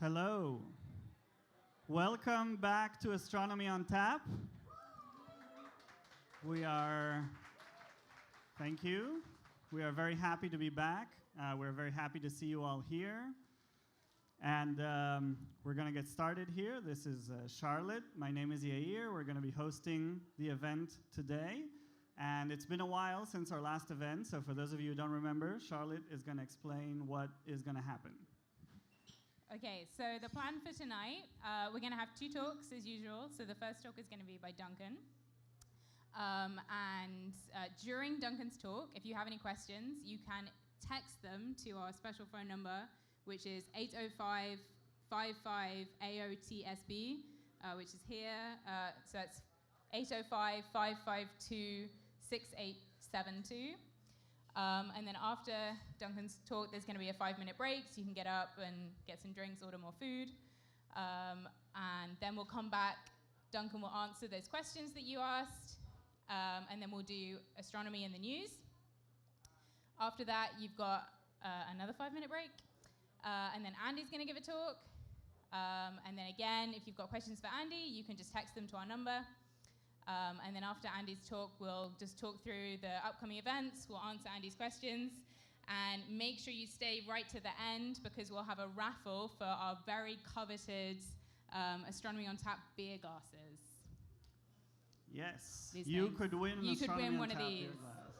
Hello. Welcome back to Astronomy on Tap. Thank you. We are very happy to be back. We're very happy to see you all here. And we're going to get started here. This is Charlotte. My name is Yair. We're going to be hosting the event today. And it's been a while since our last event, so for those of you who don't remember, Charlotte is going to explain what is going to happen. Okay, so the plan for tonight, we're going to have two talks as usual. So the first talk is going to be by Duncan. During Duncan's talk, if you have any questions, you can text them to our special phone number, which is 805-55-AOTSB, which is here. So it's 805-552-6872. And then after Duncan's talk, there's going to be a 5-minute break, so you can get up and get some drinks, order more food. And then we'll come back. Duncan will answer those questions that you asked. And then we'll do astronomy in the news. After that, you've got another 5-minute break. And then Andy's going to give a talk. And then again, if you've got questions for Andy, you can just text them to our number. And then after Andy's talk, we'll just talk through the upcoming events. We'll answer Andy's questions. And make sure you stay right to the end, because we'll have a raffle for our very coveted Astronomy on Tap beer glasses. Yes, you could win You could win one of beer these. glass.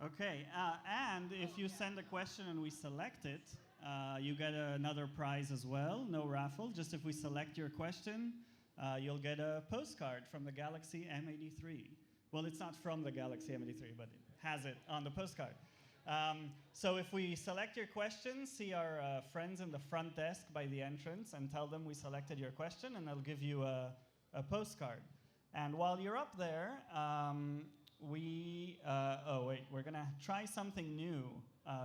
Yes. Okay, and if you send a question and we select it, you get another prize as well. No raffle, just if we select your question, you'll get a postcard from the Galaxy M83. Well, it's not from the Galaxy M83, but it has it on the postcard. So if we select your question, see our friends in the front desk by the entrance and tell them we selected your question, and they'll give you a postcard. And while you're up there, we're going to try something new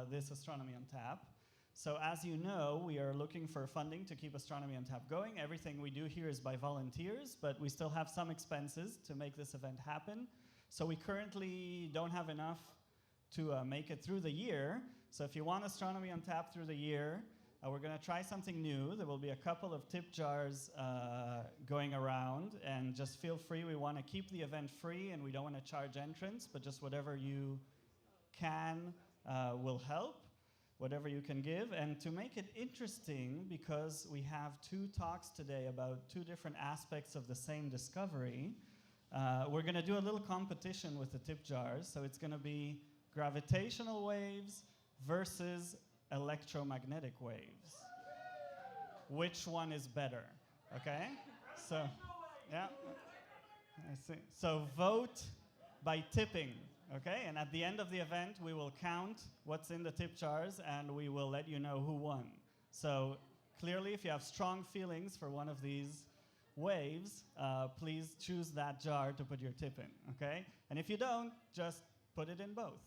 this Astronomy on Tap. So as you know, we are looking for funding to keep Astronomy on Tap going. Everything we do here is by volunteers, but we still have some expenses to make this event happen. So we currently don't have enough to make it through the year. So if you want Astronomy on Tap through the year, we're going to try something new. There will be a couple of tip jars going around, and just feel free. We want to keep the event free, and we don't want to charge entrance, but just whatever you can will help. Whatever you can give. And to make it interesting, because we have two talks today about two different aspects of the same discovery, we're going to do a little competition with the tip jars. So it's going to be gravitational waves versus electromagnetic waves. Which one is better? Okay? So, yeah. I see. So vote by tipping. Okay, and at the end of the event, we will count what's in the tip jars, and we will let you know who won. So clearly, if you have strong feelings for one of these waves, please choose that jar to put your tip in, okay? And if you don't, just put it in both.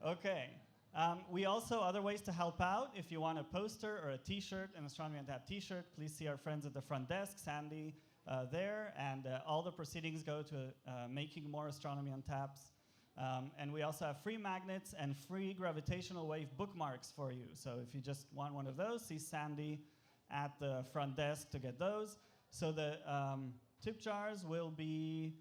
Okay. We also, other ways to help out, if you want a poster or a t-shirt, an Astronomy on Tap t-shirt, please see our friends at the front desk, Sandy there, and all the proceedings go to making more Astronomy on Taps. And we also have free magnets and free gravitational wave bookmarks for you. So if you just want one of those, see Sandy at the front desk to get those. So the tip jars will be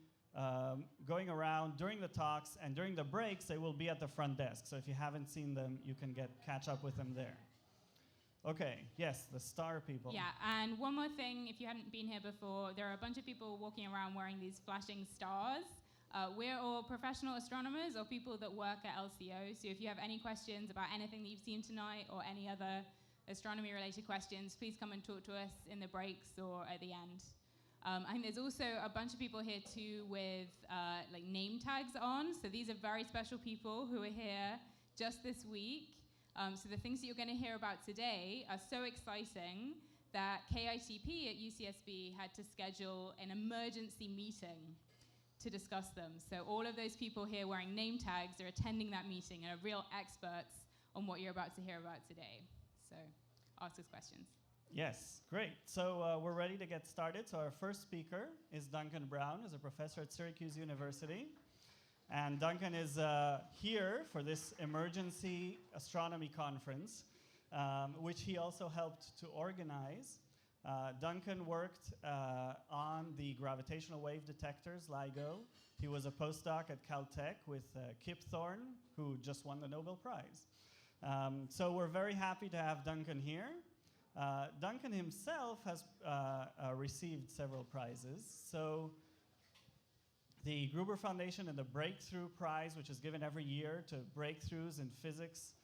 going around during the talks, and during the breaks, they will be at the front desk. So if you haven't seen them, you can catch up with them there. Okay, yes, the star people. Yeah, and one more thing, if you hadn't been here before, there are a bunch of people walking around wearing these flashing stars. We're all professional astronomers or people that work at LCO, so if you have any questions about anything that you've seen tonight or any other astronomy-related questions, please come and talk to us in the breaks or at the end. I think there's also a bunch of people here too with like name tags on, so these are very special people who are here just this week. So the things that you're going to hear about today are so exciting that KITP at UCSB had to schedule an emergency meeting to discuss them. So all of those people here wearing name tags are attending that meeting and are real experts on what you're about to hear about today. So ask us questions. Yes, great. So we're ready to get started. So our first speaker is Duncan Brown, who's a professor at Syracuse University. And Duncan is here for this emergency astronomy conference. which he also helped to organize. Duncan worked on the gravitational wave detectors, LIGO. He was a postdoc at Caltech with Kip Thorne, who just won the Nobel Prize. So we're very happy to have Duncan here. Duncan himself has received several prizes. So the Gruber Foundation and the Breakthrough Prize, which is given every year to breakthroughs in physics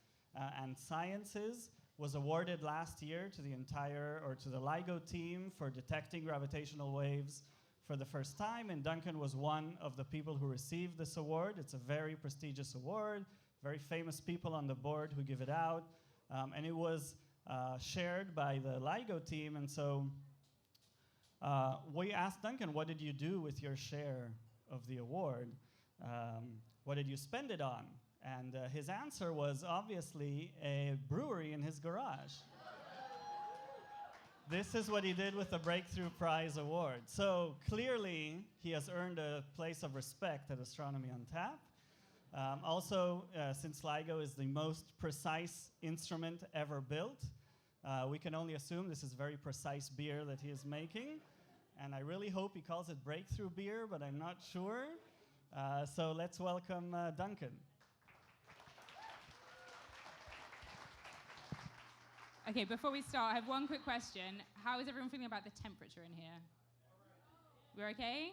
and sciences, was awarded last year to the LIGO team for detecting gravitational waves for the first time, and Duncan was one of the people who received this award. It's a very prestigious award, very famous people on the board who give it out, and it was shared by the LIGO team, and so we asked Duncan, what did you do with your share of the award? What did you spend it on? And his answer was obviously a brewery in his garage. This is what he did with the Breakthrough Prize Award. So clearly, he has earned a place of respect at Astronomy on Tap. Also, since LIGO is the most precise instrument ever built, we can only assume this is very precise beer that he is making. And I really hope he calls it breakthrough beer, but I'm not sure. So let's welcome Duncan. Okay, before we start, I have one quick question. How is everyone feeling about the temperature in here? We're okay?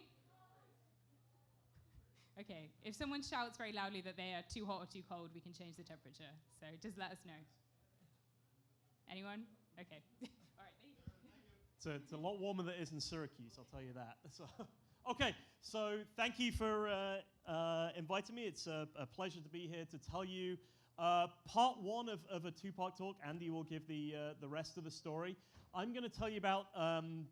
Okay, if someone shouts very loudly that they are too hot or too cold, we can change the temperature. So just let us know. Anyone? Okay. All right, thank you. It's a lot warmer than it is in Syracuse, I'll tell you that. So, okay, so thank you for inviting me. It's a pleasure to be here to tell you part one of a two-part talk. Andy will give the rest of the story. I'm going to tell you about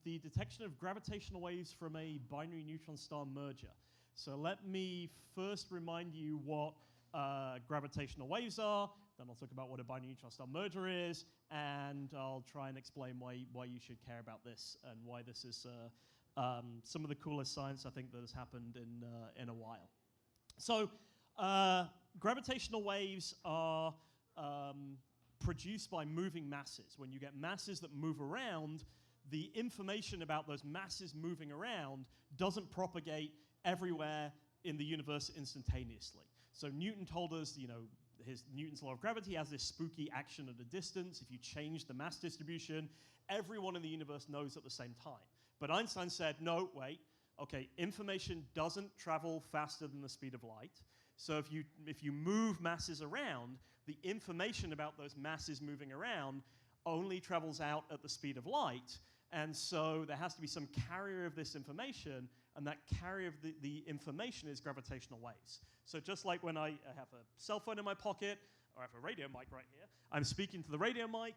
the detection of gravitational waves from a binary neutron star merger. So let me first remind you what gravitational waves are, then I'll talk about what a binary neutron star merger is, and I'll try and explain why you should care about this and why this is some of the coolest science I think that has happened in a while. So gravitational waves are produced by moving masses. When you get masses that move around, the information about those masses moving around doesn't propagate everywhere in the universe instantaneously. So Newton told us, Newton's law of gravity has this spooky action at a distance. If you change the mass distribution, everyone in the universe knows at the same time. But Einstein said, no, wait, okay, information doesn't travel faster than the speed of light. So if you move masses around, the information about those masses moving around only travels out at the speed of light. And so there has to be some carrier of this information, and that carrier of the information is gravitational waves. So just like when I have a cell phone in my pocket, or I have a radio mic right here, I'm speaking to the radio mic,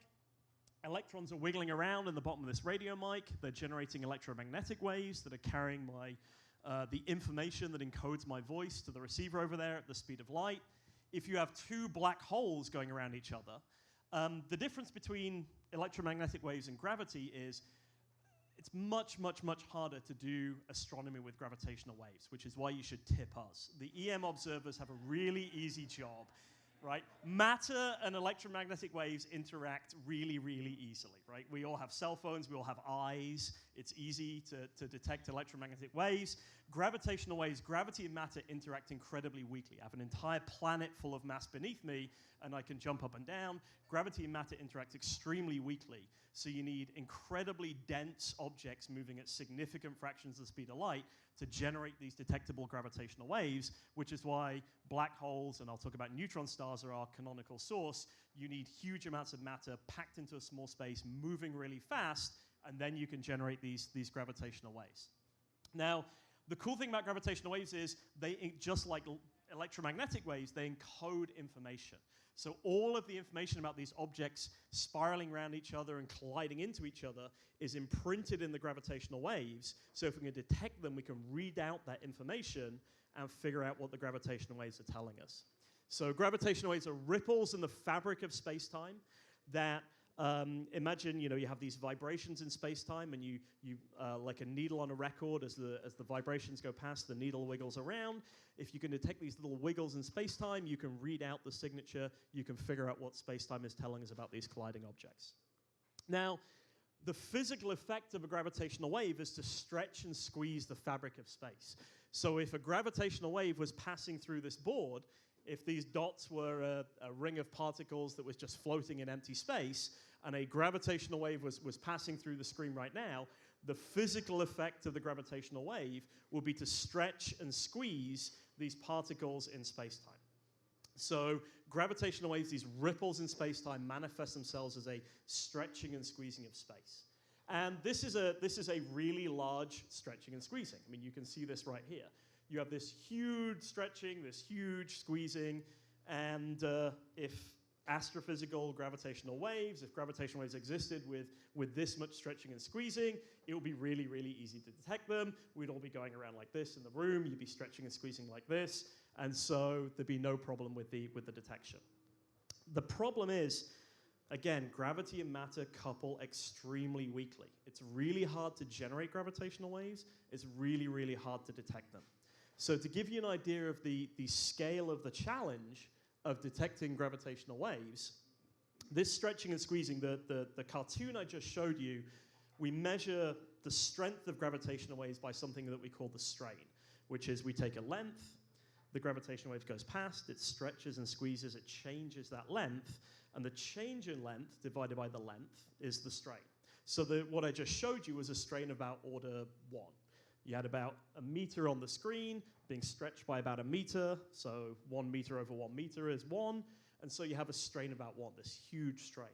electrons are wiggling around in the bottom of this radio mic, they're generating electromagnetic waves that are carrying the information that encodes my voice to the receiver over there at the speed of light. If you have two black holes going around each other, the difference between electromagnetic waves and gravity is it's much, much, much harder to do astronomy with gravitational waves, which is why you should tip us. The EM observers have a really easy job, right? Matter and electromagnetic waves interact really, really easily, right? We all have cell phones, we all have eyes. It's easy to detect electromagnetic waves. Gravitational waves, gravity and matter interact incredibly weakly. I have an entire planet full of mass beneath me, and I can jump up and down. Gravity and matter interact extremely weakly, so you need incredibly dense objects moving at significant fractions of the speed of light to generate these detectable gravitational waves, which is why black holes, and I'll talk about neutron stars, are our canonical source. You need huge amounts of matter packed into a small space, moving really fast, and then you can generate these gravitational waves. Now, the cool thing about gravitational waves is they, just like electromagnetic waves, they encode information. So all of the information about these objects spiraling around each other and colliding into each other is imprinted in the gravitational waves. So if we can detect them, we can read out that information and figure out what the gravitational waves are telling us. So gravitational waves are ripples in the fabric of space-time that Imagine, you have these vibrations in space-time, and you like a needle on a record, as the vibrations go past, the needle wiggles around. If you can detect these little wiggles in space-time, you can read out the signature. You can figure out what space-time is telling us about these colliding objects. Now, the physical effect of a gravitational wave is to stretch and squeeze the fabric of space. So if a gravitational wave was passing through this board, if these dots were a ring of particles that was just floating in empty space, and a gravitational wave was passing through the screen right now, the physical effect of the gravitational wave will be to stretch and squeeze these particles in space-time. So gravitational waves, these ripples in space-time, manifest themselves as a stretching and squeezing of space. And this is a really large stretching and squeezing. I mean, you can see this right here. You have this huge stretching, this huge squeezing, and if astrophysical gravitational waves, if gravitational waves existed with this much stretching and squeezing, it would be really, really easy to detect them. We'd all be going around like this in the room. You'd be stretching and squeezing like this, and so there'd be no problem with the detection. The problem is, again, gravity and matter couple extremely weakly. It's really hard to generate gravitational waves. It's really, really hard to detect them. So to give you an idea of the scale of the challenge of detecting gravitational waves, this stretching and squeezing, the cartoon I just showed you, we measure the strength of gravitational waves by something that we call the strain, which is we take a length, the gravitational wave goes past, it stretches and squeezes, it changes that length, and the change in length divided by the length is the strain. So what I just showed you was a strain about order 1. You had about a meter on the screen being stretched by about a meter, so 1 meter over 1 meter is 1, and so you have a strain about 1, this huge strain.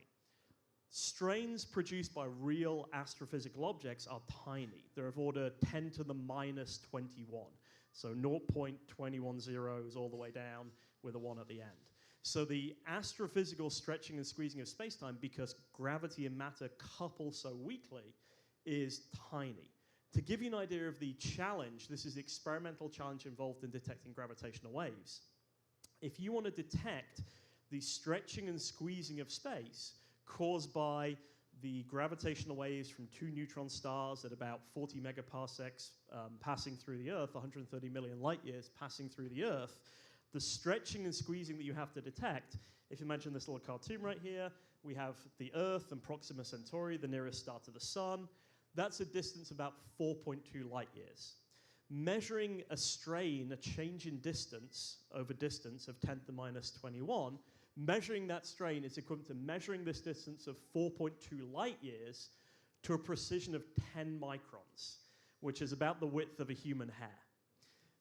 Strains produced by real astrophysical objects are tiny. They're of order 10 to the minus 21, so 0.21 zeros all the way down with a 1 at the end. So the astrophysical stretching and squeezing of spacetime, because gravity and matter couple so weakly, is tiny. To give you an idea of the challenge, this is the experimental challenge involved in detecting gravitational waves. If you want to detect the stretching and squeezing of space caused by the gravitational waves from 2 neutron stars at about 40 megaparsecs passing through the Earth, 130 million light years passing through the Earth, the stretching and squeezing that you have to detect, if you imagine this little cartoon right here, we have the Earth and Proxima Centauri, the nearest star to the Sun. That's a distance about 4.2 light years. Measuring a strain, a change in distance over distance of 10 to the minus 21, measuring that strain is equivalent to measuring this distance of 4.2 light years to a precision of 10 microns, which is about the width of a human hair.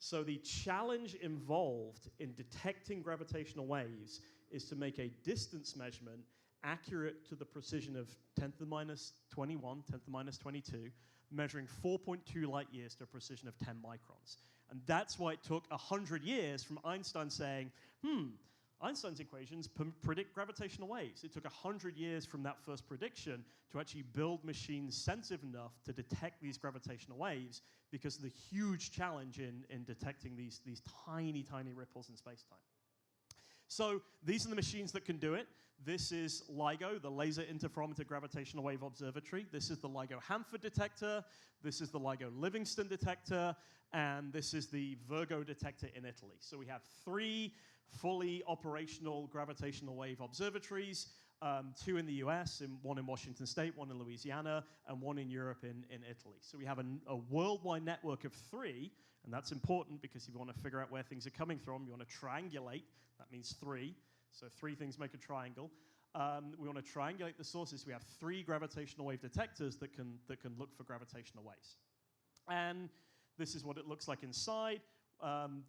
So the challenge involved in detecting gravitational waves is to make a distance measurement accurate to the precision of 10 to the minus 21, 10 to the minus 22, measuring 4.2 light years to a precision of 10 microns. And that's why it took 100 years from Einstein saying, Einstein's equations predict gravitational waves. It took 100 years from that first prediction to actually build machines sensitive enough to detect these gravitational waves, because of the huge challenge in detecting these tiny, tiny ripples in space-time. So these are the machines that can do it. This is LIGO, the Laser Interferometer Gravitational Wave Observatory. This is the LIGO Hanford detector. This is the LIGO Livingston detector. And this is the Virgo detector in Italy. So we have 3 fully operational gravitational wave observatories, 2 in the US, one in Washington State, one in Louisiana, and one in Europe in Italy. So we have a worldwide network of 3, and that's important because if you want to figure out where things are coming from, you want to triangulate. That means 3. So 3 things make a triangle. We want to triangulate the sources. We have 3 gravitational wave detectors that can look for gravitational waves. And this is what it looks like inside.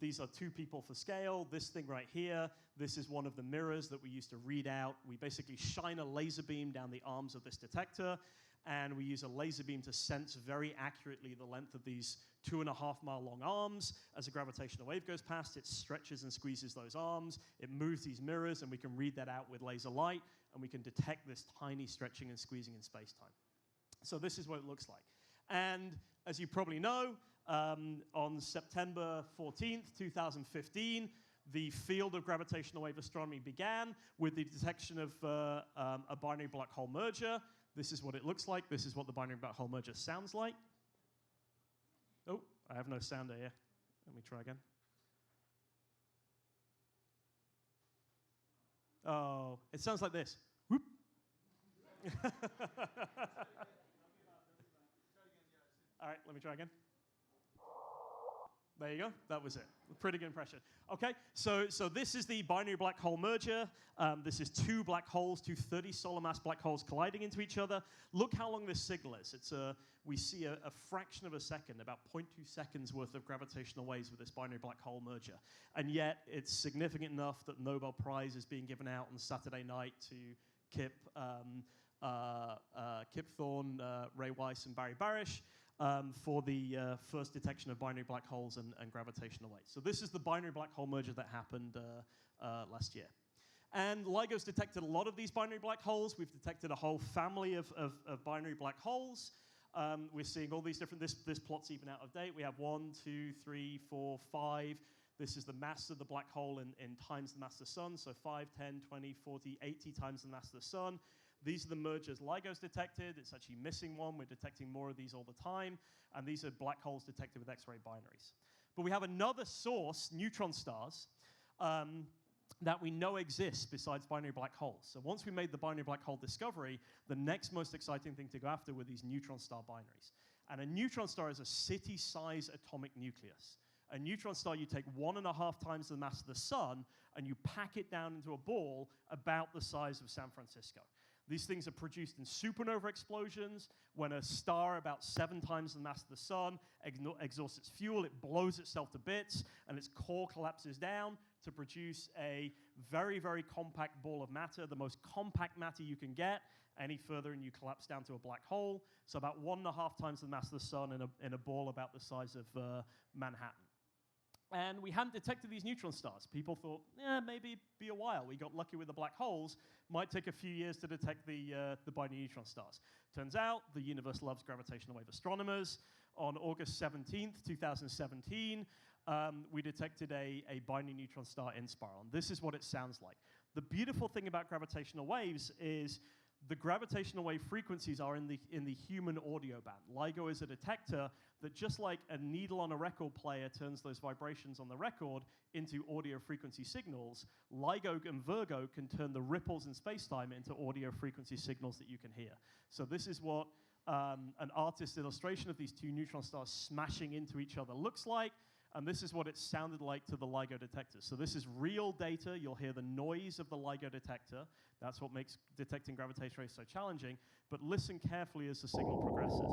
These are 2 people for scale. This thing right here, this is one of the mirrors that we use to read out. We basically shine a laser beam down the arms of this detector, and we use a laser beam to sense very accurately the length of these 2.5-mile long arms. As a gravitational wave goes past, it stretches and squeezes those arms. It moves these mirrors, and we can read that out with laser light, and we can detect this tiny stretching and squeezing in space-time. So this is what it looks like. And as you probably know, on September 14th, 2015, the field of gravitational wave astronomy began with the detection of a binary black hole merger. This is what it looks like. This is what the binary black hole merger sounds like. Oh, I have no sounder here. Let me try again. Oh, it sounds like this. Whoop. All right, let me try again. There you go. That was it. Pretty good impression. Okay, so this is the binary black hole merger. This is two black holes, two 30 solar mass black holes colliding into each other. Look how long this signal is. We see a fraction of a second, about 0.2 seconds worth of gravitational waves with this binary black hole merger. And yet, it's significant enough that the Nobel Prize is being given out on Saturday night to Kip Thorne, Ray Weiss, and Barry Barish. For the first detection of binary black holes and gravitational waves. So this is the binary black hole merger that happened last year. And LIGO's detected a lot of these binary black holes. We've detected a whole family of binary black holes. We're seeing all these different, this plot's even out of date. We have 1, 2, 3, 4, 5. This is the mass of the black hole in times the mass of the sun. So 5, 10, 20, 40, 80 times the mass of the sun. These are the mergers LIGO's detected. It's actually missing one. We're detecting more of these all the time. And these are black holes detected with X-ray binaries. But we have another source, neutron stars, that we know exists besides binary black holes. So once we made the binary black hole discovery, the next most exciting thing to go after were these neutron star binaries. And a neutron star is a city-size atomic nucleus. A neutron star, you take 1.5 times the mass of the sun, and you pack it down into a ball about the size of San Francisco. These things are produced in supernova explosions. When a star about 7 times the mass of the sun exhausts its fuel, it blows itself to bits, and its core collapses down to produce a very, very compact ball of matter, the most compact matter you can get. Any further, and you collapse down to a black hole. So about 1.5 times the mass of the sun in a ball about the size of Manhattan. And we hadn't detected these neutron stars. People thought, maybe be a while. We got lucky with the black holes. Might take a few years to detect the binary neutron stars. Turns out the universe loves gravitational wave astronomers. On August 17th, 2017, we detected a binary neutron star in spiral. And this is what it sounds like. The beautiful thing about gravitational waves is the gravitational wave frequencies are in the human audio band. LIGO is a detector that, just like a needle on a record player turns those vibrations on the record into audio frequency signals, LIGO and Virgo can turn the ripples in space-time into audio frequency signals that you can hear. So this is what an artist's illustration of these two neutron stars smashing into each other looks like. And this is what it sounded like to the LIGO detectors. So this is real data. You'll hear the noise of the LIGO detector. That's what makes detecting gravitational waves so challenging. But listen carefully as the signal progresses.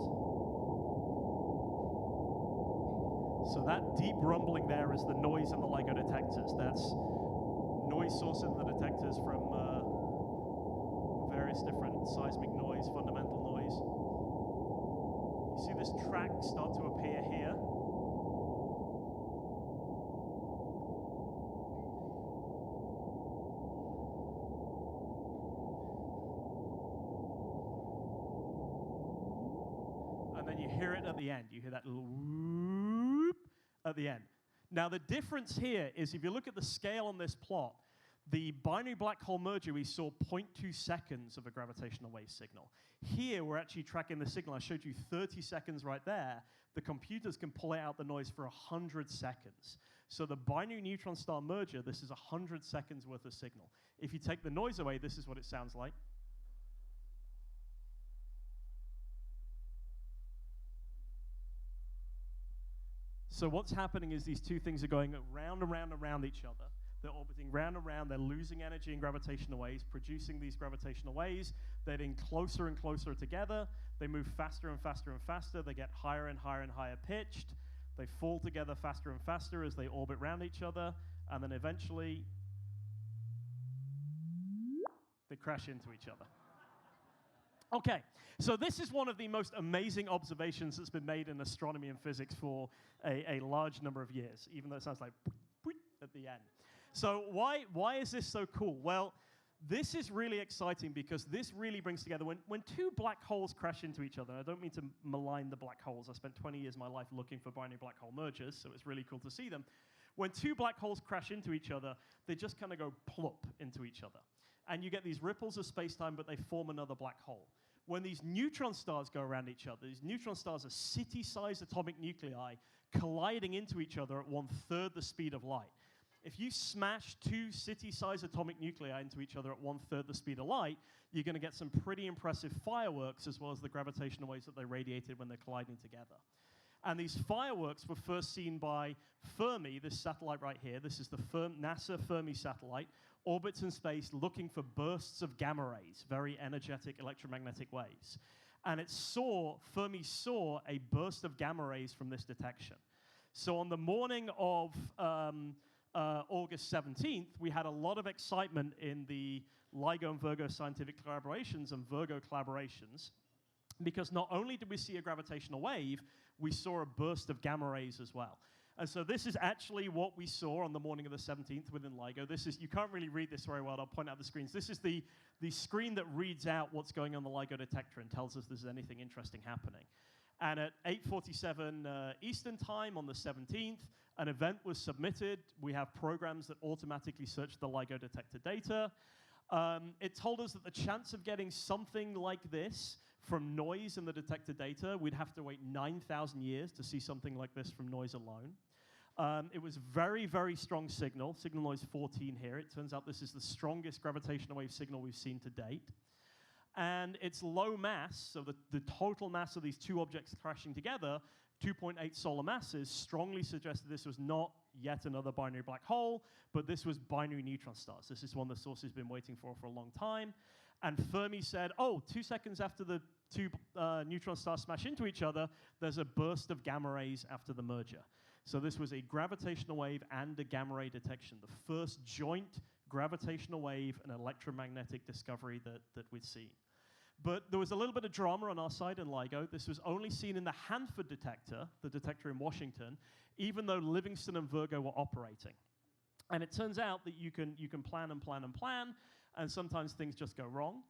So that deep rumbling there is the noise in the LIGO detectors. That's noise sources in the detectors from various different seismic noise, fundamental noise. You see this track start to appear here. Hear it at the end. You hear that little whoop at the end. Now, the difference here is if you look at the scale on this plot, the binary black hole merger, we saw 0.2 seconds of a gravitational wave signal. Here, we're actually tracking the signal. I showed you 30 seconds right there. The computers can pull out the noise for 100 seconds. So the binary neutron star merger, this is 100 seconds worth of signal. If you take the noise away, this is what it sounds like. So what's happening is these two things are going round and round and round each other. They're orbiting round and round. They're losing energy in gravitational waves, producing these gravitational waves. They're getting closer and closer together. They move faster and faster and faster. They get higher and higher and higher pitched. They fall together faster and faster as they orbit around each other. And then eventually, they crash into each other. Okay, so this is one of the most amazing observations that's been made in astronomy and physics for a large number of years, even though it sounds like at the end. So why is this so cool? Well, this is really exciting because this really brings together, when two black holes crash into each other, and I don't mean to malign the black holes. I spent 20 years of my life looking for binary black hole mergers, so it's really cool to see them. when two black holes crash into each other, they just kind of go plop into each other. And you get these ripples of space-time, but they form another black hole. When these neutron stars go around each other, these neutron stars are city-sized atomic nuclei colliding into each other at 1/3 the speed of light. If you smash two city-sized atomic nuclei into each other at 1/3 the speed of light, you're going to get some pretty impressive fireworks, as well as the gravitational waves that they radiated when they're colliding together. And these fireworks were first seen by Fermi, this satellite right here. This is the NASA Fermi satellite, orbits in space looking for bursts of gamma rays, very energetic electromagnetic waves. And Fermi saw a burst of gamma rays from this detection. So on the morning of August 17th, we had a lot of excitement in the LIGO and Virgo scientific collaborations and Virgo collaborations, because not only did we see a gravitational wave, we saw a burst of gamma rays as well. And so this is actually what we saw on the morning of the 17th within LIGO. This is, you can't really read this very well, I'll point out the screens. This is the screen that reads out what's going on the LIGO detector and tells us there's anything interesting happening. And at 8:47 Eastern time on the 17th, an event was submitted. We have programs that automatically search the LIGO detector data. It told us that the chance of getting something like this from noise in the detector data, we'd have to wait 9,000 years to see something like this from noise alone. It was very, very strong signal noise 14 here. It turns out this is the strongest gravitational wave signal we've seen to date. And its low mass, so the total mass of these two objects crashing together, 2.8 solar masses, strongly suggested this was not yet another binary black hole, but this was binary neutron stars. This is one the source has been waiting for a long time. And Fermi said, oh, 2 seconds after the two neutron stars smash into each other, there's a burst of gamma rays after the merger. So this was a gravitational wave and a gamma ray detection, the first joint gravitational wave and electromagnetic discovery that we'd seen. But there was a little bit of drama on our side in LIGO. This was only seen in the Hanford detector, the detector in Washington, even though Livingston and Virgo were operating. And it turns out that you can plan and plan and plan, and sometimes things just go wrong.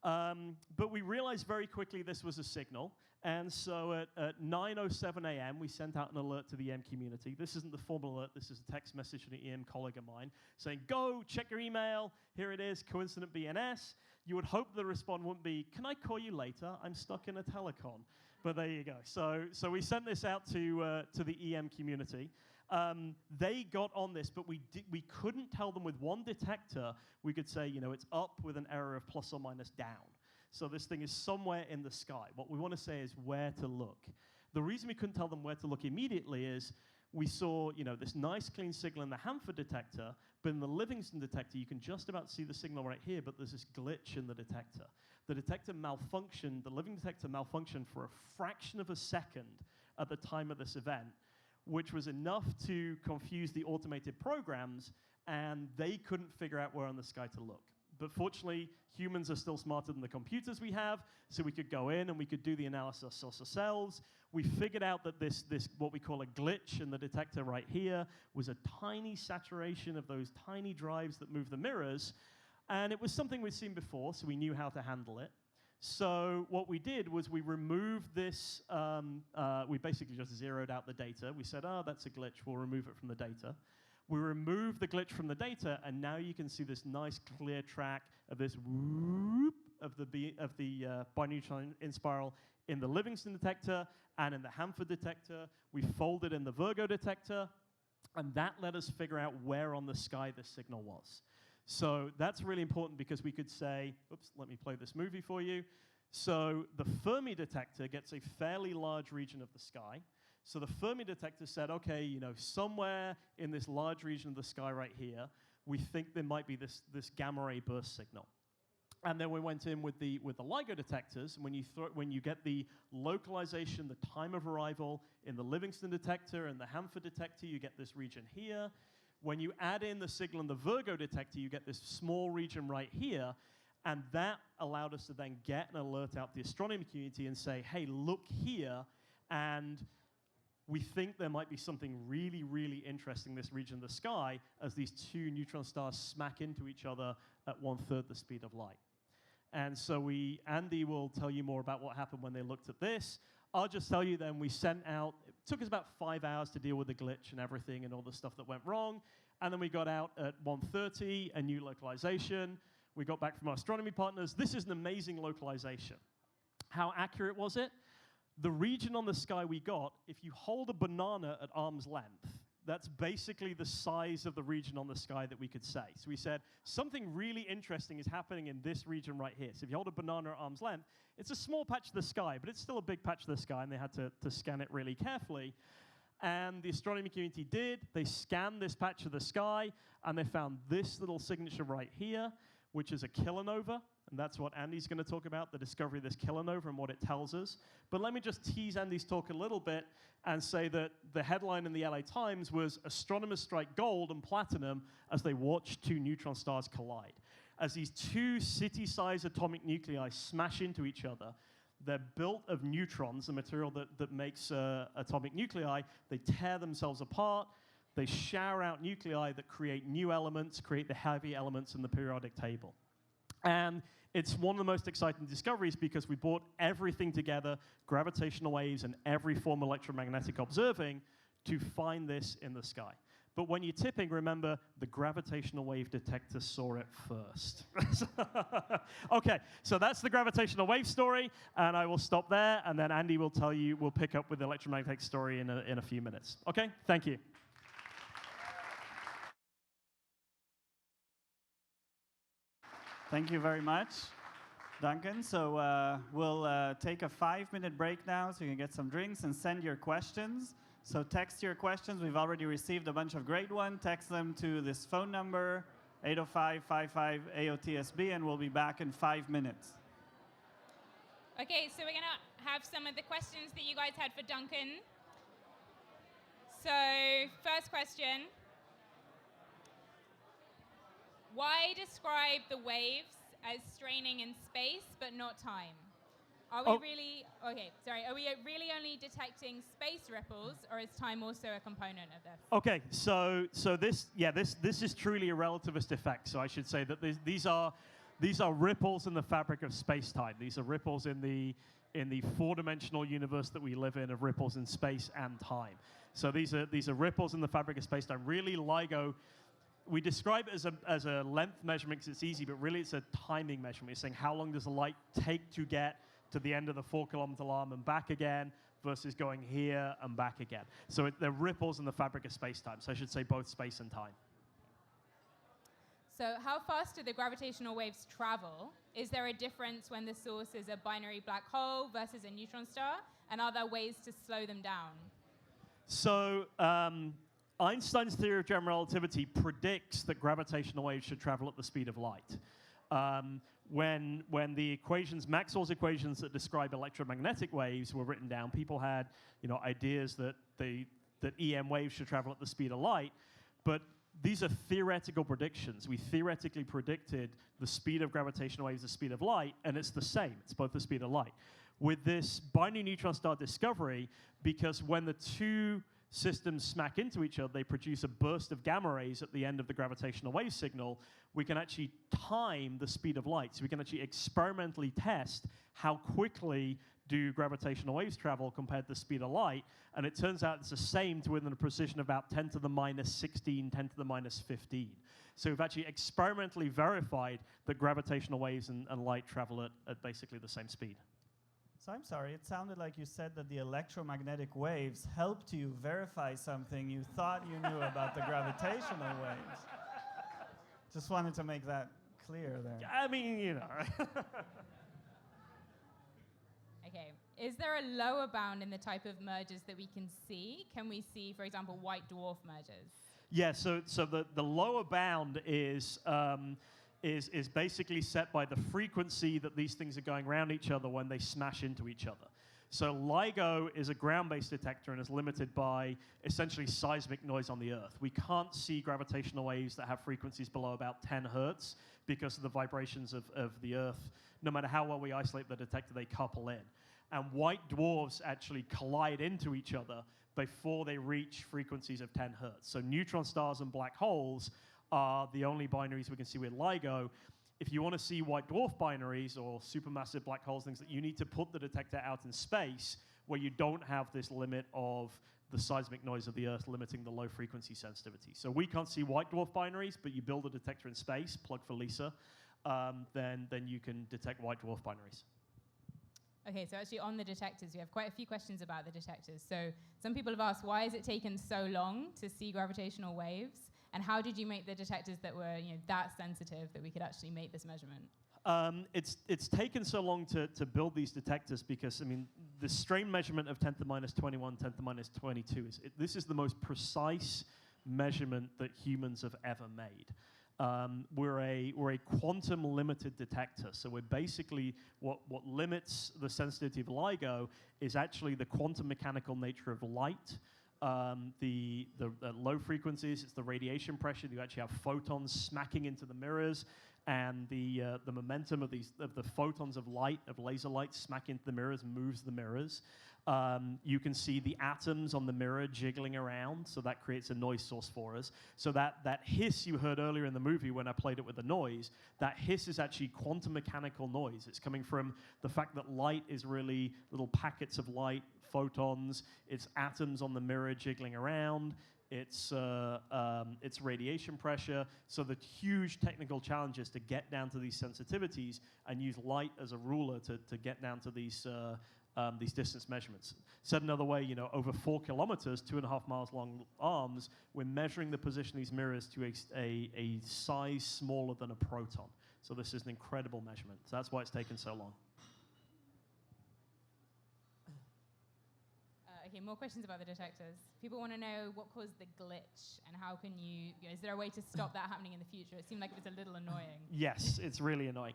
But we realized very quickly this was a signal. And so at 9:07 a.m., we sent out an alert to the EM community. This isn't the formal alert. This is a text message from an EM colleague of mine saying, go, check your email. Here it is, coincident BNS. You would hope the response wouldn't be, can I call you later? I'm stuck in a telecon. But there you go. So we sent this out to the EM community. They got on this, but we couldn't tell them with one detector. We could say, it's up with an error of plus or minus down. So this thing is somewhere in the sky. What we want to say is where to look. The reason we couldn't tell them where to look immediately is we saw, this nice clean signal in the Hanford detector, but in the Livingston detector, you can just about see the signal right here, but there's this glitch in the detector. The detector malfunctioned, the Livingston detector malfunctioned for a fraction of a second at the time of this event, which was enough to confuse the automated programs, and they couldn't figure out where on the sky to look. But fortunately, humans are still smarter than the computers we have, so we could go in and we could do the analysis ourselves. We figured out that this what we call a glitch in the detector right here was a tiny saturation of those tiny drives that move the mirrors, and it was something we'd seen before, so we knew how to handle it. So what we did was we removed this, we basically just zeroed out the data. We said, that's a glitch, we'll remove it from the data. We removed the glitch from the data, and now you can see this nice clear track of this whoop of the binary neutron in spiral in the Livingston detector and in the Hanford detector. We folded in the Virgo detector, and that let us figure out where on the sky this signal was. So that's really important because we could say, oops, let me play this movie for you. So the Fermi detector gets a fairly large region of the sky. So the Fermi detector said, okay, somewhere in this large region of the sky right here, we think there might be this gamma ray burst signal. And then we went in with the LIGO detectors. When you get the localization, the time of arrival in the Livingston detector and the Hanford detector, you get this region here. When you add in the signal in the Virgo detector, you get this small region right here. And that allowed us to then get an alert out to the astronomy community and say, hey, look here, and we think there might be something really, really interesting in this region of the sky as these two neutron stars smack into each other at 1/3 the speed of light. And so Andy will tell you more about what happened when they looked at this. I'll just tell you then we sent out, took us about 5 hours to deal with the glitch and everything and all the stuff that went wrong. And then we got out at 1:30, a new localization. We got back from our astronomy partners. This is an amazing localization. How accurate was it? The region on the sky we got, if you hold a banana at arm's length, that's basically the size of the region on the sky that we could say. So we said, something really interesting is happening in this region right here. So if you hold a banana at arm's length, it's a small patch of the sky, but it's still a big patch of the sky, and they had to scan it really carefully. And the astronomy community did. They scanned this patch of the sky, and they found this little signature right here, which is a kilonova. And that's what Andy's going to talk about, the discovery of this kilonova and what it tells us. But let me just tease Andy's talk a little bit and say that the headline in the LA Times was "Astronomers strike gold and platinum as they watch two neutron stars collide." As these two city-sized atomic nuclei smash into each other, they're built of neutrons, the material that makes atomic nuclei. They tear themselves apart. They shower out nuclei that create new elements, create the heavy elements in the periodic table. And it's one of the most exciting discoveries because we brought everything together, gravitational waves and every form of electromagnetic observing, to find this in the sky. But when you're tipping, remember, the gravitational wave detector saw it first. Okay, so that's the gravitational wave story, and I will stop there, and then Andy will tell you, we'll pick up with the electromagnetic story in a few minutes. Okay, thank you. Thank you very much, Duncan. So we'll take a 5-minute break now so you can get some drinks and send your questions. So text your questions. We've already received a bunch of great ones. Text them to this phone number, 805-55-AOTSB, and we'll be back in 5 minutes. Okay, so we're going to have some of the questions that you guys had for Duncan. So, first question. Why describe the waves as straining in space but not time? Are we really only detecting space ripples, or is time also a component of this? Okay, so this is truly a relativist effect. So I should say that these are ripples in the fabric of space-time. These are ripples in the four-dimensional universe that we live in, of ripples in space and time. So these are ripples in the fabric of space-time. Really, LIGO, we describe it as a length measurement because it's easy, but really it's a timing measurement. It's saying how long does the light take to get to the end of the 4-kilometer alarm and back again versus going here and back again. So they're ripples in the fabric of space-time. So I should say both space and time. So how fast do the gravitational waves travel? Is there a difference when the source is a binary black hole versus a neutron star? And are there ways to slow them down? So Einstein's theory of general relativity predicts that gravitational waves should travel at the speed of light. When the equations, Maxwell's equations that describe electromagnetic waves were written down, people had ideas that EM waves should travel at the speed of light, but these are theoretical predictions. We theoretically predicted the speed of gravitational waves, the speed of light, and it's the same. It's both the speed of light. With this binary neutron star discovery, because when the two systems smack into each other, they produce a burst of gamma rays at the end of the gravitational wave signal, we can actually time the speed of light. So we can actually experimentally test how quickly do gravitational waves travel compared to the speed of light. And it turns out it's the same to within a precision of about 10 to the minus 16, 10 to the minus 15. So we've actually experimentally verified that gravitational waves and light travel at basically the same speed. So I'm sorry, it sounded like you said that the electromagnetic waves helped you verify something you thought you knew about the gravitational waves. Just wanted to make that clear there. I mean, Okay. Is there a lower bound in the type of mergers that we can see? Can we see, for example, white dwarf mergers? Yeah, so the lower bound is basically set by the frequency that these things are going around each other when they smash into each other. So LIGO is a ground-based detector and is limited by essentially seismic noise on the Earth. We can't see gravitational waves that have frequencies below about 10 hertz because of the vibrations of the Earth. No matter how well we isolate the detector, they couple in. And white dwarfs actually collide into each other before they reach frequencies of 10 hertz. So neutron stars and black holes are the only binaries we can see with LIGO. If you want to see white dwarf binaries or supermassive black holes, things that you need to put the detector out in space where you don't have this limit of the seismic noise of the Earth limiting the low frequency sensitivity. So we can't see white dwarf binaries, but you build a detector in space, plug for Lisa, then you can detect white dwarf binaries. Okay, so actually on the detectors, we have quite a few questions about the detectors. So some people have asked, why has it taken so long to see gravitational waves? And how did you make the detectors that were that sensitive that we could actually make this measurement? It's taken so long to build these detectors because, I mean, the strain measurement of 10 to the minus 21, 10 to the minus 22, this is the most precise measurement that humans have ever made. We're a quantum limited detector. So we're basically, what limits the sensitivity of LIGO is actually the quantum mechanical nature of light. The low frequencies, it's the radiation pressure. You actually have photons smacking into the mirrors, and the momentum of the photons of light, of laser light, smack into the mirrors, moves the mirrors. You can see the atoms on the mirror jiggling around, so that creates a noise source for us. So that hiss you heard earlier in the movie when I played it with the noise, that hiss is actually quantum mechanical noise. It's coming from the fact that light is really little packets of light, photons, it's atoms on the mirror jiggling around, it's radiation pressure. So the huge technical challenge is to get down to these sensitivities and use light as a ruler to get down to these distance measurements. Said another way, over 4 kilometers, 2.5 miles long arms, we're measuring the position of these mirrors to a size smaller than a proton. So this is an incredible measurement. So that's why it's taken so long. Okay, more questions about the detectors. People want to know what caused the glitch and how can is there a way to stop that happening in the future? It seemed like it was a little annoying. Yes, it's really annoying.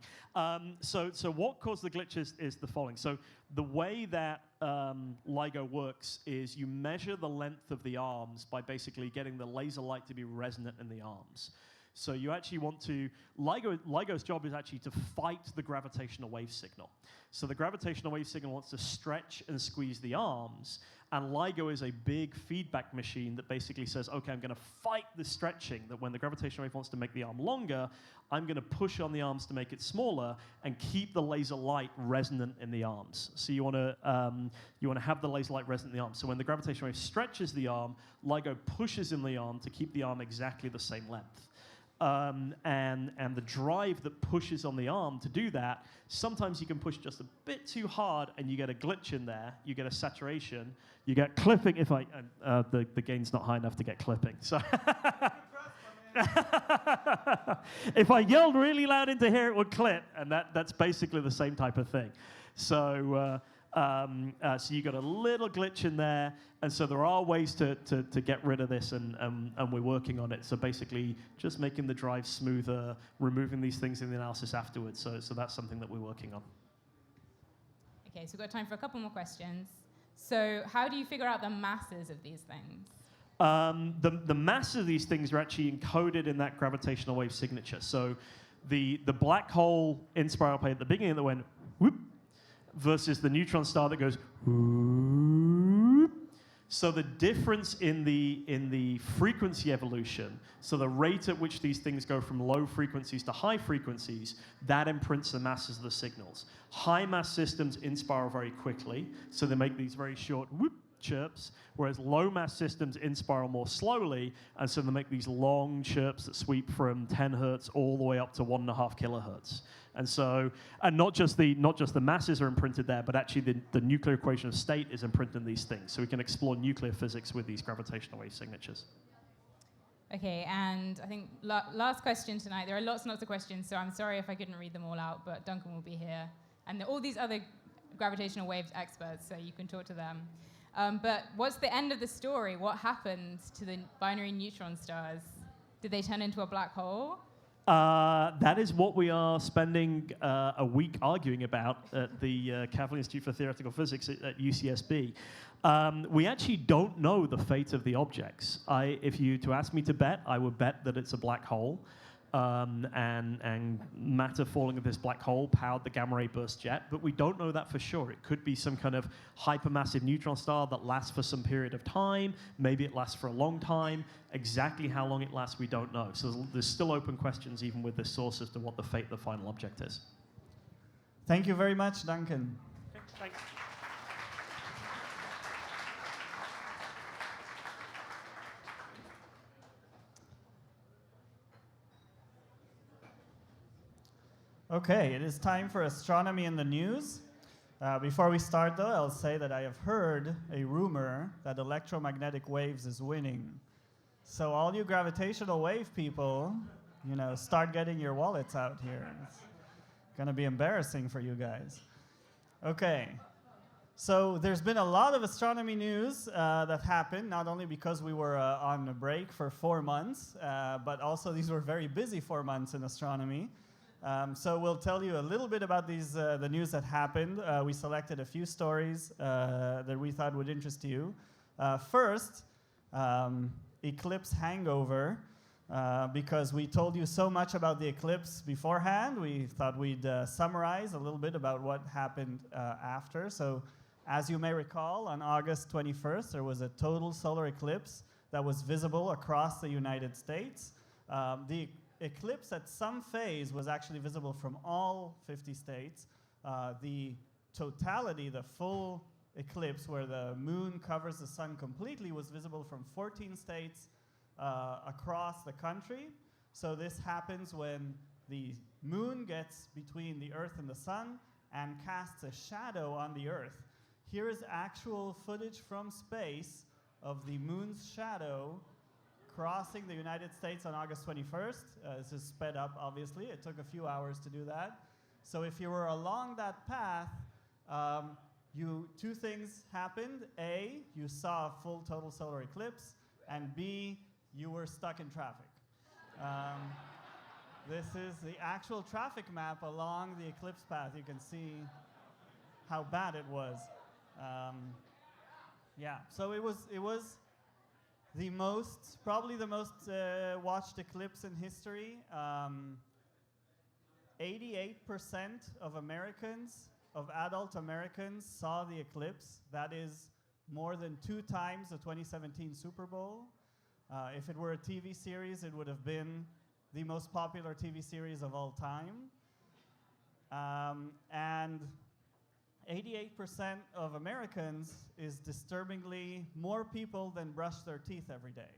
So what caused the glitch is the following. So the way that LIGO works is you measure the length of the arms by basically getting the laser light to be resonant in the arms. So you actually want to, LIGO's job is actually to fight the gravitational wave signal. So the gravitational wave signal wants to stretch and squeeze the arms, and LIGO is a big feedback machine that basically says, okay, I'm going to fight the stretching, that when the gravitational wave wants to make the arm longer, I'm going to push on the arms to make it smaller and keep the laser light resonant in the arms. So you want to have the laser light resonant in the arms. So when the gravitational wave stretches the arm, LIGO pushes in the arm to keep the arm exactly the same length. And the drive that pushes on the arm to do that, sometimes you can push just a bit too hard and you get a glitch in there, you get a saturation, you get clipping. The gain's not high enough to get clipping. So if I yelled really loud into here, it would clip, and that's basically the same type of thing. So you got a little glitch in there, and so there are ways to get rid of this, and we're working on it. So basically, just making the drive smoother, removing these things in the analysis afterwards. So that's something that we're working on. Okay, so we've got time for a couple more questions. So how do you figure out the masses of these things? The mass of these things are actually encoded in that gravitational wave signature. So the black hole in spiral plane at the beginning that went whoop, versus the neutron star that goes whoop. So the difference in the frequency evolution, so the rate at which these things go from low frequencies to high frequencies, that imprints the masses of the signals. High mass systems inspiral very quickly, so they make these very short whoop chirps, whereas low mass systems inspiral more slowly, and so they make these long chirps that sweep from 10 hertz all the way up to 1.5 kilohertz. And so, and not just the masses are imprinted there, but actually the nuclear equation of state is imprinted in these things. So we can explore nuclear physics with these gravitational wave signatures. Okay, and I think last question tonight. There are lots and lots of questions, so I'm sorry if I couldn't read them all out, but Duncan will be here. And all these other gravitational waves experts, so you can talk to them. But what's the end of the story? What happened to the binary neutron stars? Did they turn into a black hole? That is what we are spending a week arguing about at the Kavli Institute for Theoretical Physics at UCSB. We actually don't know the fate of the objects. If you to ask me to bet, I would bet that it's a black hole. And matter falling into this black hole powered the gamma ray burst jet, but we don't know that for sure. It could be some kind of hypermassive neutron star that lasts for some period of time. Maybe it lasts for a long time. Exactly how long it lasts, we don't know. So there's still open questions even with this source as to what the fate of the final object is. Thank you very much, Duncan. Okay, thanks. Okay, it is time for astronomy in the news. Before we start, though, I'll say that I have heard a rumor that electromagnetic waves is winning. So all you gravitational wave people, start getting your wallets out here. It's going to be embarrassing for you guys. Okay, so there's been a lot of astronomy news that happened, not only because we were on a break for 4 months, but also these were very busy 4 months in astronomy. So we'll tell you a little bit about the news that happened. We selected a few stories that we thought would interest you. First, eclipse hangover. Because we told you so much about the eclipse beforehand, we thought we'd summarize a little bit about what happened after. So, as you may recall, on August 21st, there was a total solar eclipse that was visible across the United States. The eclipse at some phase was actually visible from all 50 states. The totality, the full eclipse where the moon covers the sun completely, was visible from 14 states across the country. So this happens when the moon gets between the Earth and the sun and casts a shadow on the Earth. Here is actual footage from space of the moon's shadow crossing the United States on August 21st. This is sped up, obviously. It took a few hours to do that. So if you were along that path, two things happened. A, you saw a full total solar eclipse, and B, you were stuck in traffic. This is the actual traffic map along the eclipse path. You can see how bad it was. So it was probably the most watched eclipse in history. 88% of adult Americans saw the eclipse. That is more than 2 times the 2017 Super Bowl. If it were a TV series, it would have been the most popular TV series of all time. And 88% of Americans is disturbingly more people than brush their teeth every day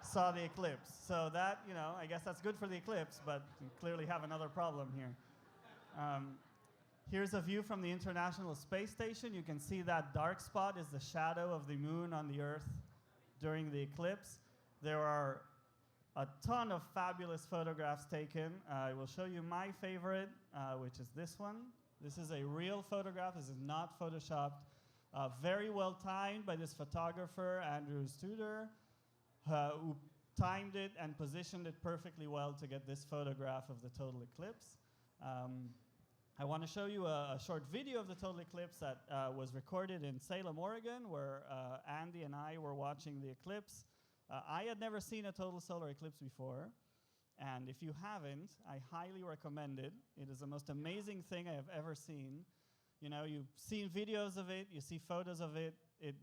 saw the eclipse. So that, I guess that's good for the eclipse, but we clearly have another problem here. Here's a view from the International Space Station. You can see that dark spot is the shadow of the moon on the Earth during the eclipse. There are a ton of fabulous photographs taken. I will show you my favorite, which is this one. This is a real photograph. This is not photoshopped. Very well timed by this photographer, Andrew Studer, who timed it and positioned it perfectly well to get this photograph of the total eclipse. I want to show you a short video of the total eclipse that was recorded in Salem, Oregon, where Andy and I were watching the eclipse. I had never seen a total solar eclipse before, and if you haven't, I highly recommend it. It is the most amazing thing I have ever seen. You've seen videos of it, you see photos of it,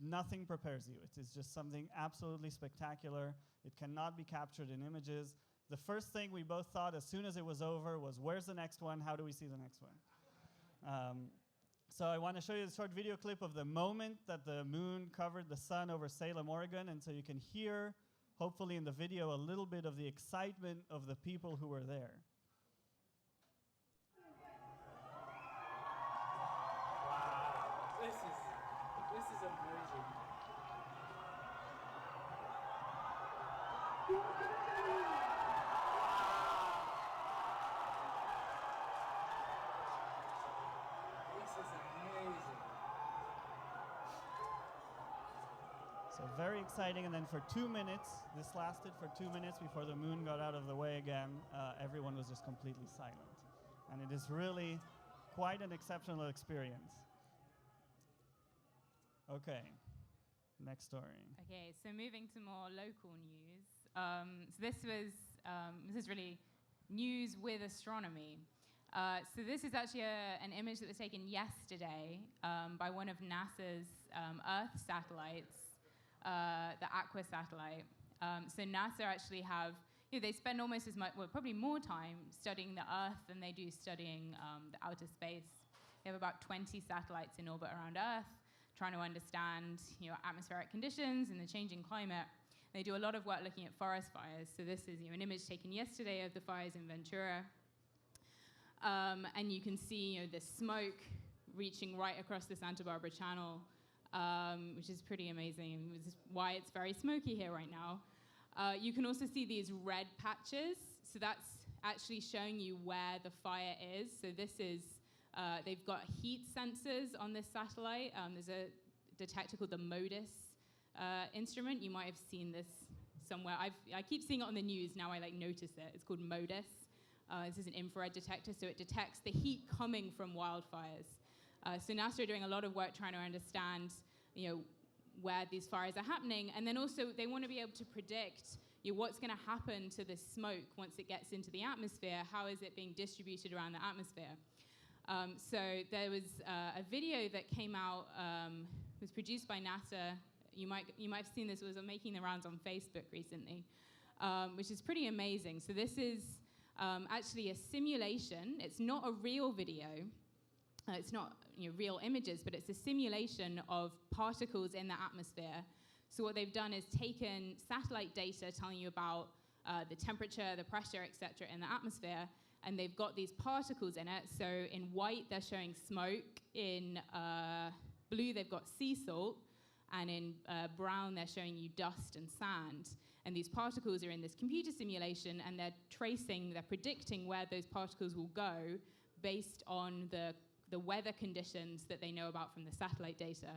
nothing prepares you. It is just something absolutely spectacular. It cannot be captured in images. The first thing we both thought as soon as it was over was, where's the next one? How do we see the next one? So I want to show you a short video clip of the moment that the moon covered the sun over Salem, Oregon, and so you can hear, hopefully in the video, a little bit of the excitement of the people who were there. Wow, this is amazing. So very exciting, and then for 2 minutes, this lasted for 2 minutes before the moon got out of the way again. Everyone was just completely silent. And it is really quite an exceptional experience. Okay, next story. Okay, so moving to more local news. So this is really news with astronomy. So this is actually an image that was taken yesterday by one of NASA's Earth satellites, the Aqua satellite. So NASA actually have, they spend almost as much, well, probably more time studying the Earth than they do studying the outer space. They have about 20 satellites in orbit around Earth, trying to understand atmospheric conditions and the changing climate. They do a lot of work looking at forest fires. So this is an image taken yesterday of the fires in Ventura. And you can see the smoke reaching right across the Santa Barbara Channel, which is pretty amazing, and which is why it's very smoky here right now. You can also see these red patches. So that's actually showing you where the fire is. So this is, they've got heat sensors on this satellite. There's a detector called the MODIS instrument. You might have seen this somewhere. I keep seeing it on the news, now I notice it. It's called MODIS. This is an infrared detector, so it detects the heat coming from wildfires. So NASA are doing a lot of work trying to understand, where these fires are happening, and then also they want to be able to predict what's going to happen to the smoke once it gets into the atmosphere. How is it being distributed around the atmosphere? So there was a video that came out, was produced by NASA. You might have seen this. It was making the rounds on Facebook recently, which is pretty amazing. So this is actually a simulation. It's not a real video. It's not real images, but it's a simulation of particles in the atmosphere. So what they've done is taken satellite data telling you about the temperature, the pressure, etc. in the atmosphere, and they've got these particles in it. So in white, they're showing smoke. In blue, they've got sea salt. And in brown, they're showing you dust and sand. And these particles are in this computer simulation, and they're predicting where those particles will go based on the weather conditions that they know about from the satellite data.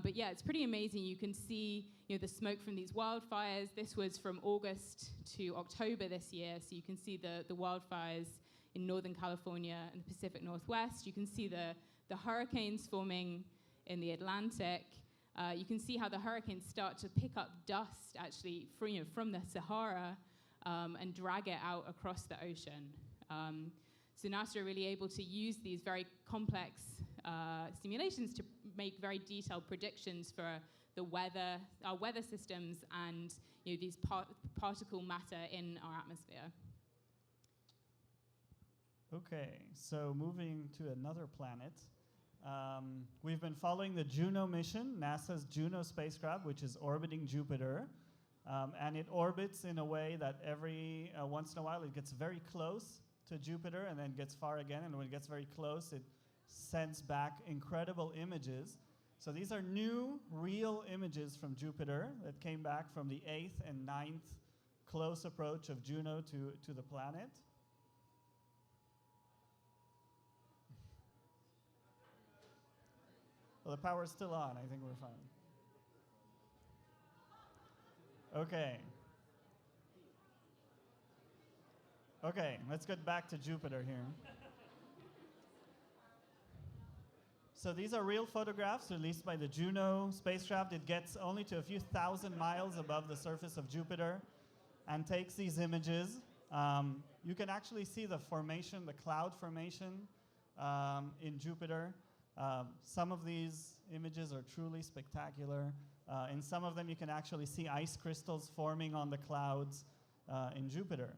But yeah, it's pretty amazing. You can see the smoke from these wildfires. This was from August to October this year. So you can see the wildfires in Northern California and the Pacific Northwest. You can see the hurricanes forming in the Atlantic. You can see how the hurricanes start to pick up dust actually from the Sahara and drag it out across the ocean. So NASA are really able to use these very complex simulations to make very detailed predictions for the weather, our weather systems, and these particle matter in our atmosphere. Okay, so moving to another planet. We've been following the Juno mission, NASA's Juno spacecraft, which is orbiting Jupiter. And it orbits in a way that every once in a while it gets very close to Jupiter and then gets far again. And when it gets very close, it sends back incredible images. So these are new, real images from Jupiter that came back from the 8th and 9th close approach of Juno to the planet. Well, the power's still on. I think we're fine. Okay. Okay, let's get back to Jupiter here. So these are real photographs released by the Juno spacecraft. It gets only to a few thousand miles above the surface of Jupiter and takes these images. You can actually see the formation, the cloud formation in Jupiter. Some of these images are truly spectacular. In some of them, you can actually see ice crystals forming on the clouds in Jupiter.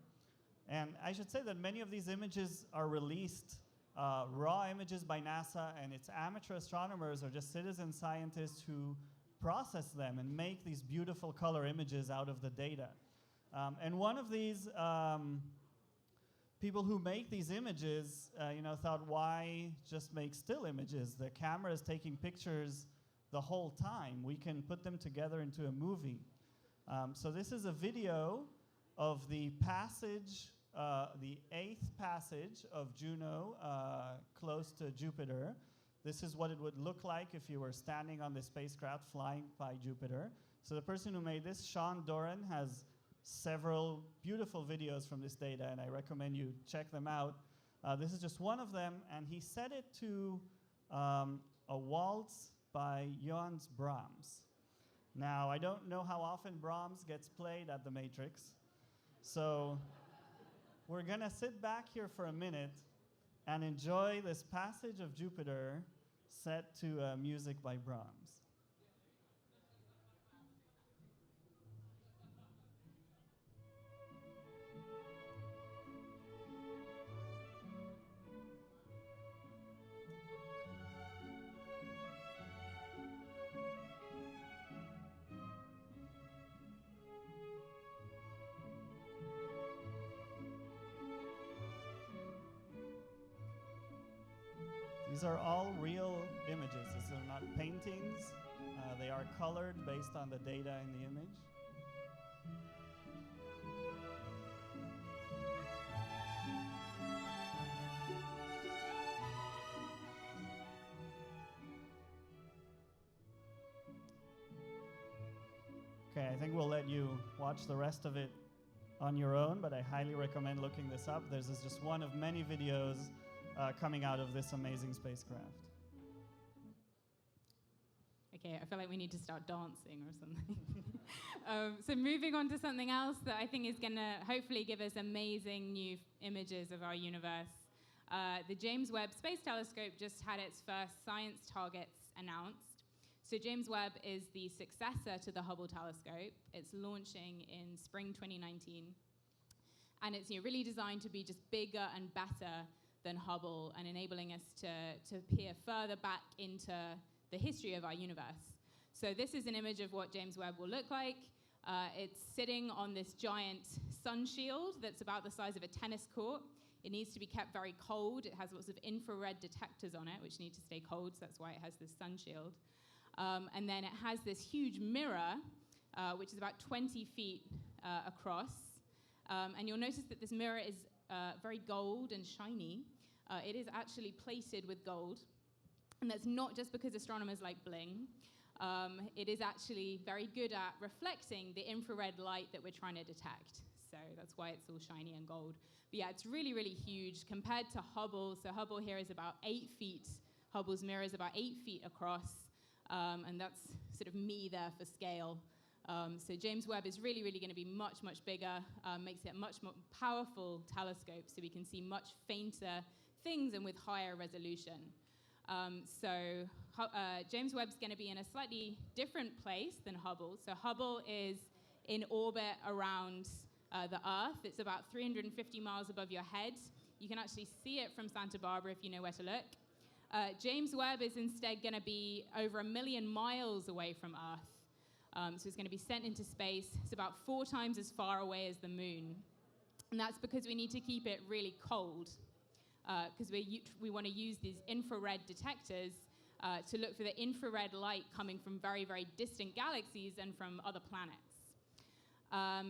And I should say that many of these images are released raw images by NASA, and its amateur astronomers are just citizen scientists who process them and make these beautiful color images out of the data. And one of these people who make these images, thought, why just make still images? The camera is taking pictures the whole time. We can put them together into a movie. So this is a video of the passage, the 8th passage of Juno close to Jupiter. This is what it would look like if you were standing on the spacecraft flying by Jupiter. So the person who made this, Sean Doran, has several beautiful videos from this data, and I recommend you check them out. This is just one of them, and he set it to a waltz by Johannes Brahms. Now, I don't know how often Brahms gets played at the Matrix, so we're gonna sit back here for a minute and enjoy this passage of Jupiter set to music by Brahms. These are all real images. These are not paintings. They are colored based on the data in the image. Okay, I think we'll let you watch the rest of it on your own, but I highly recommend looking this up. This is just one of many videos coming out of this amazing spacecraft. Okay, I feel like we need to start dancing or something. So moving on to something else that I think is going to hopefully give us amazing new images of our universe. The James Webb Space Telescope just had its first science targets announced. So James Webb is the successor to the Hubble telescope. It's launching in spring 2019. And it's really designed to be just bigger and better than Hubble and enabling us to peer further back into the history of our universe. So this is an image of what James Webb will look like. It's sitting on this giant sun shield that's about the size of a tennis court. It needs to be kept very cold. It has lots of infrared detectors on it, which need to stay cold, so that's why it has this sun shield. And then it has this huge mirror, which is about 20 feet across. And you'll notice that this mirror is very gold and shiny. It is actually plated with gold. And that's not just because astronomers like bling. It is actually very good at reflecting the infrared light that we're trying to detect. So that's why it's all shiny and gold. But yeah, it's really, really huge compared to Hubble. So Hubble here is about 8 feet. Hubble's mirror is about 8 feet across. And that's sort of me there for scale. So James Webb is really, really going to be much, much bigger, makes it a much more powerful telescope so we can see much fainter things and with higher resolution. James Webb's going to be in a slightly different place than Hubble. So Hubble is in orbit around the Earth. It's about 350 miles above your head. You can actually see it from Santa Barbara if you know where to look. James Webb is instead going to be over 1 million miles away from Earth. So it's going to be sent into space. It's about 4 times as far away as the moon. And that's because we need to keep it really cold, because we want to use these infrared detectors to look for the infrared light coming from very, very distant galaxies and from other planets. Of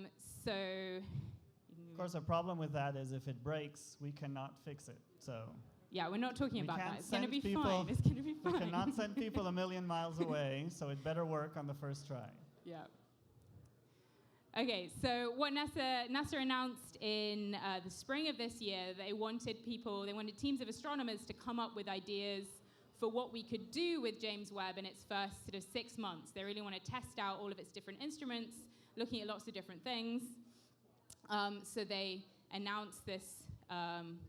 course, the problem with that is if it breaks, we cannot fix it. So yeah, we're not talking about that. It's going to be people, fine. It's going to be fine. We cannot send people 1 million miles away, so it better work on the first try. Yeah. Okay, so what NASA announced in the spring of this year, they wanted teams of astronomers to come up with ideas for what we could do with James Webb in its first sort of 6 months. They really want to test out all of its different instruments, looking at lots of different things. So they announced this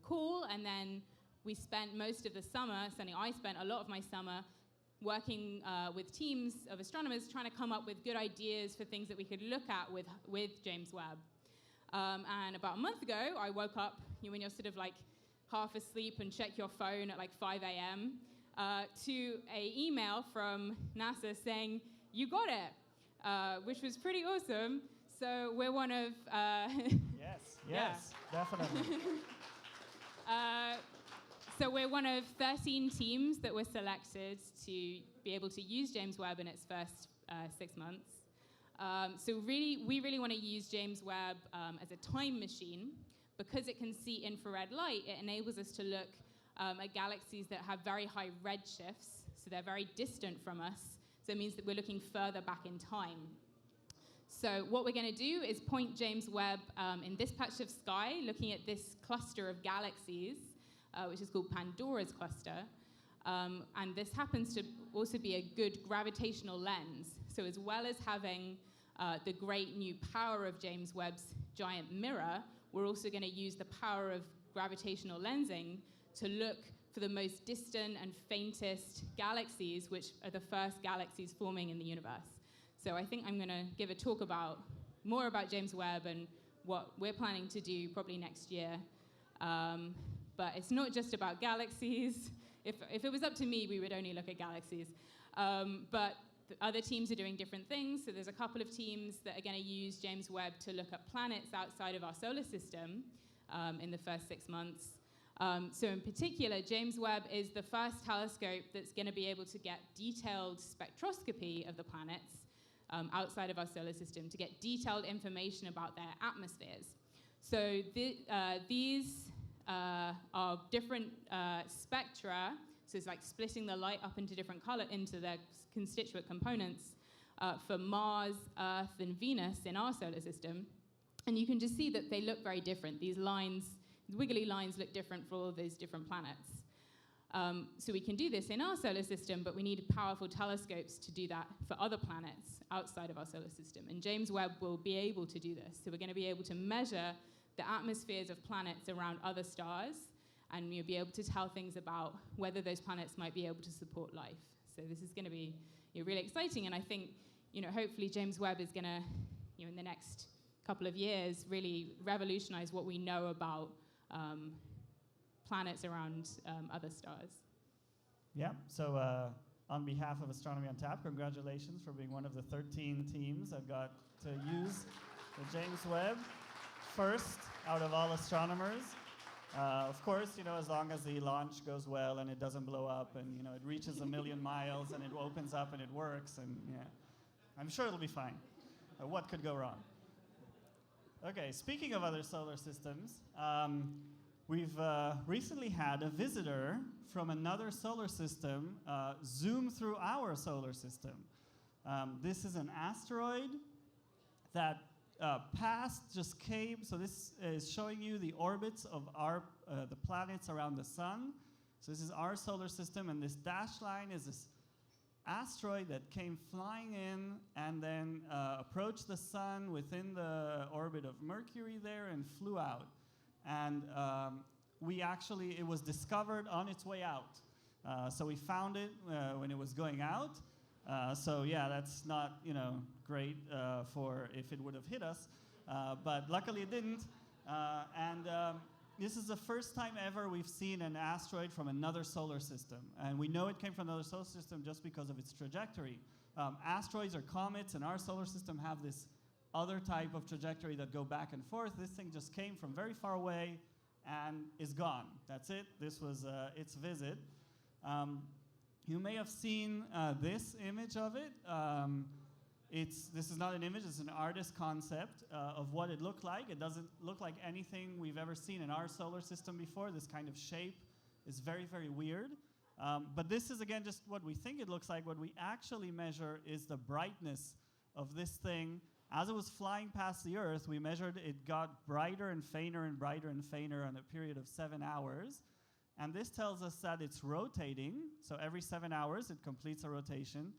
call, and then we spent most of the summer, certainly I spent a lot of my summer, working with teams of astronomers trying to come up with good ideas for things that we could look at with James Webb. And about a month ago, I woke up, when you're sort of like half asleep and check your phone at like 5 a.m., to an email from NASA saying, "You got it," which was pretty awesome. So we're one of... Yes, definitely. So we're one of 13 teams that were selected to be able to use James Webb in its first 6 months. So we really want to use James Webb as a time machine. Because it can see infrared light, it enables us to look at galaxies that have very high redshifts, so they're very distant from us. So it means that we're looking further back in time. So what we're going to do is point James Webb in this patch of sky, looking at this cluster of galaxies, which is called Pandora's cluster. And this happens to also be a good gravitational lens. So as well as having the great new power of James Webb's giant mirror, we're also going to use the power of gravitational lensing to look for the most distant and faintest galaxies, which are the first galaxies forming in the universe. So I think I'm going to give a talk more about James Webb and what we're planning to do probably next year. But it's not just about galaxies. If it was up to me, we would only look at galaxies. But the other teams are doing different things. So there's a couple of teams that are going to use James Webb to look at planets outside of our solar system in the first 6 months. So in particular, James Webb is the first telescope that's going to be able to get detailed spectroscopy of the planets outside of our solar system, to get detailed information about their atmospheres. So these are different spectra. So it's like splitting the light up into different color, into their constituent components for Mars, Earth, and Venus in our solar system. And you can just see that they look very different. These lines, wiggly lines, look different for all of those different planets. So we can do this in our solar system, but we need powerful telescopes to do that for other planets outside of our solar system. And James Webb will be able to do this. So we're going to be able to measure the atmospheres of planets around other stars, and you'll be able to tell things about whether those planets might be able to support life. So this is going to be really exciting, and I think hopefully James Webb is going to in the next couple of years really revolutionize what we know about planets around other stars. Yeah, so on behalf of Astronomy on Tap, congratulations for being one of the 13 teams that got to use the James Webb first out of all astronomers. Of course, as long as the launch goes well and it doesn't blow up and, it reaches 1 million miles and it opens up and it works, and I'm sure it'll be fine. What could go wrong? Okay, speaking of other solar systems, we've recently had a visitor from another solar system zoom through our solar system. This is an asteroid that just came, so this is showing you the orbits of the planets around the sun. So this is our solar system, and this dashed line is this asteroid that came flying in and then approached the sun within the orbit of Mercury there and flew out. And it was discovered on its way out. So we found it when it was going out. So yeah, that's not great for if it would have hit us, but luckily it didn't. This is the first time ever we've seen an asteroid from another solar system, and we know it came from another solar system just because of its trajectory. Asteroids or comets in our solar system have this other type of trajectory that go back and forth. This thing just came from very far away and is gone. That's it. This was its visit. You may have seen this image of it. This is not an image, it's an artist concept of what it looked like. It doesn't look like anything we've ever seen in our solar system before. This kind of shape is very, very weird. But this is, again, just what we think it looks like. What we actually measure is the brightness of this thing. As it was flying past the Earth, we measured it got brighter and fainter and brighter and fainter on a period of 7 hours. And this tells us that it's rotating. So every 7 hours, it completes a rotation.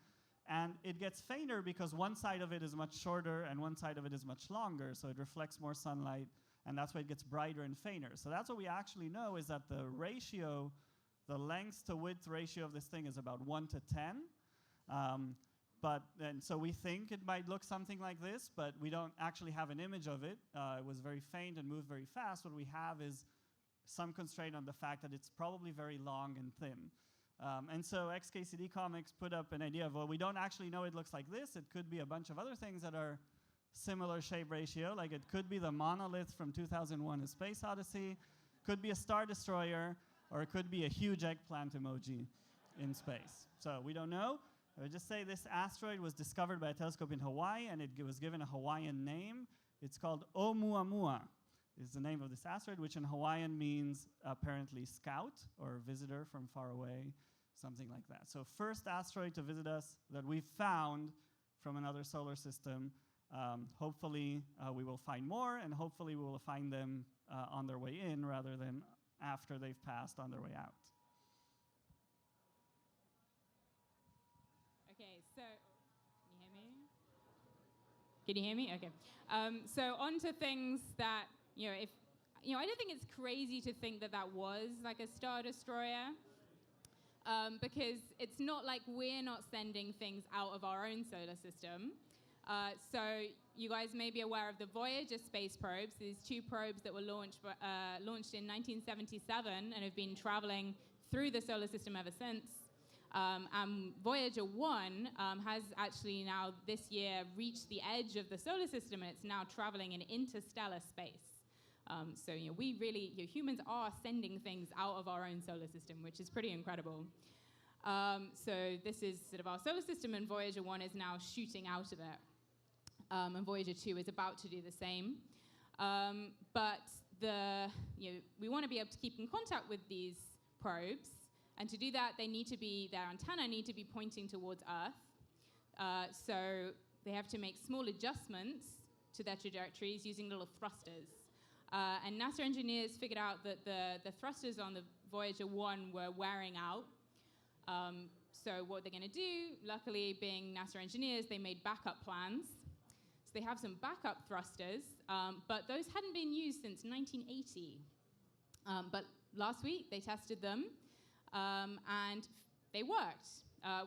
And it gets fainter because one side of it is much shorter and one side of it is much longer. So it reflects more sunlight, and that's why it gets brighter and fainter. So that's what we actually know, is that the ratio, the length to width ratio of this thing is about 1 to 10. So we think it might look something like this, but we don't actually have an image of it. It was very faint and moved very fast. What we have is some constraint on the fact that it's probably very long and thin. And so XKCD Comics put up an idea of, well, we don't actually know it looks like this. It could be a bunch of other things that are similar shape ratio, like it could be the monolith from 2001: A Space Odyssey, could be a star destroyer, or it could be a huge eggplant emoji in space. So we don't know. I would just say this asteroid was discovered by a telescope in Hawaii, and it was given a Hawaiian name. It's called Oumuamua, is the name of this asteroid, which in Hawaiian means apparently scout or visitor from far away, something like that. So first asteroid to visit us that we've found from another solar system. Hopefully we will find more, and hopefully we will find them on their way in rather than after they've passed on their way out. Okay, so can you hear me? Okay. So on to things that, I don't think it's crazy to think that that was like a star destroyer, because it's not like we're not sending things out of our own solar system. So you guys may be aware of the Voyager space probes, these two probes that were launched in 1977 and have been traveling through the solar system ever since. Voyager 1 has actually now this year reached the edge of the solar system, and it's now traveling in interstellar space. So we really, humans are sending things out of our own solar system, which is pretty incredible. So this is sort of our solar system, and Voyager 1 is now shooting out of it. And Voyager 2 is about to do the same. But we want to be able to keep in contact with these probes, and to do that, their antennae need to be pointing towards Earth. So they have to make small adjustments to their trajectories using little thrusters. And NASA engineers figured out that the thrusters on the Voyager 1 were wearing out. So what they're going to do, luckily being NASA engineers, they made backup plans. So they have some backup thrusters, but those hadn't been used since 1980. But last week they tested them, and they worked,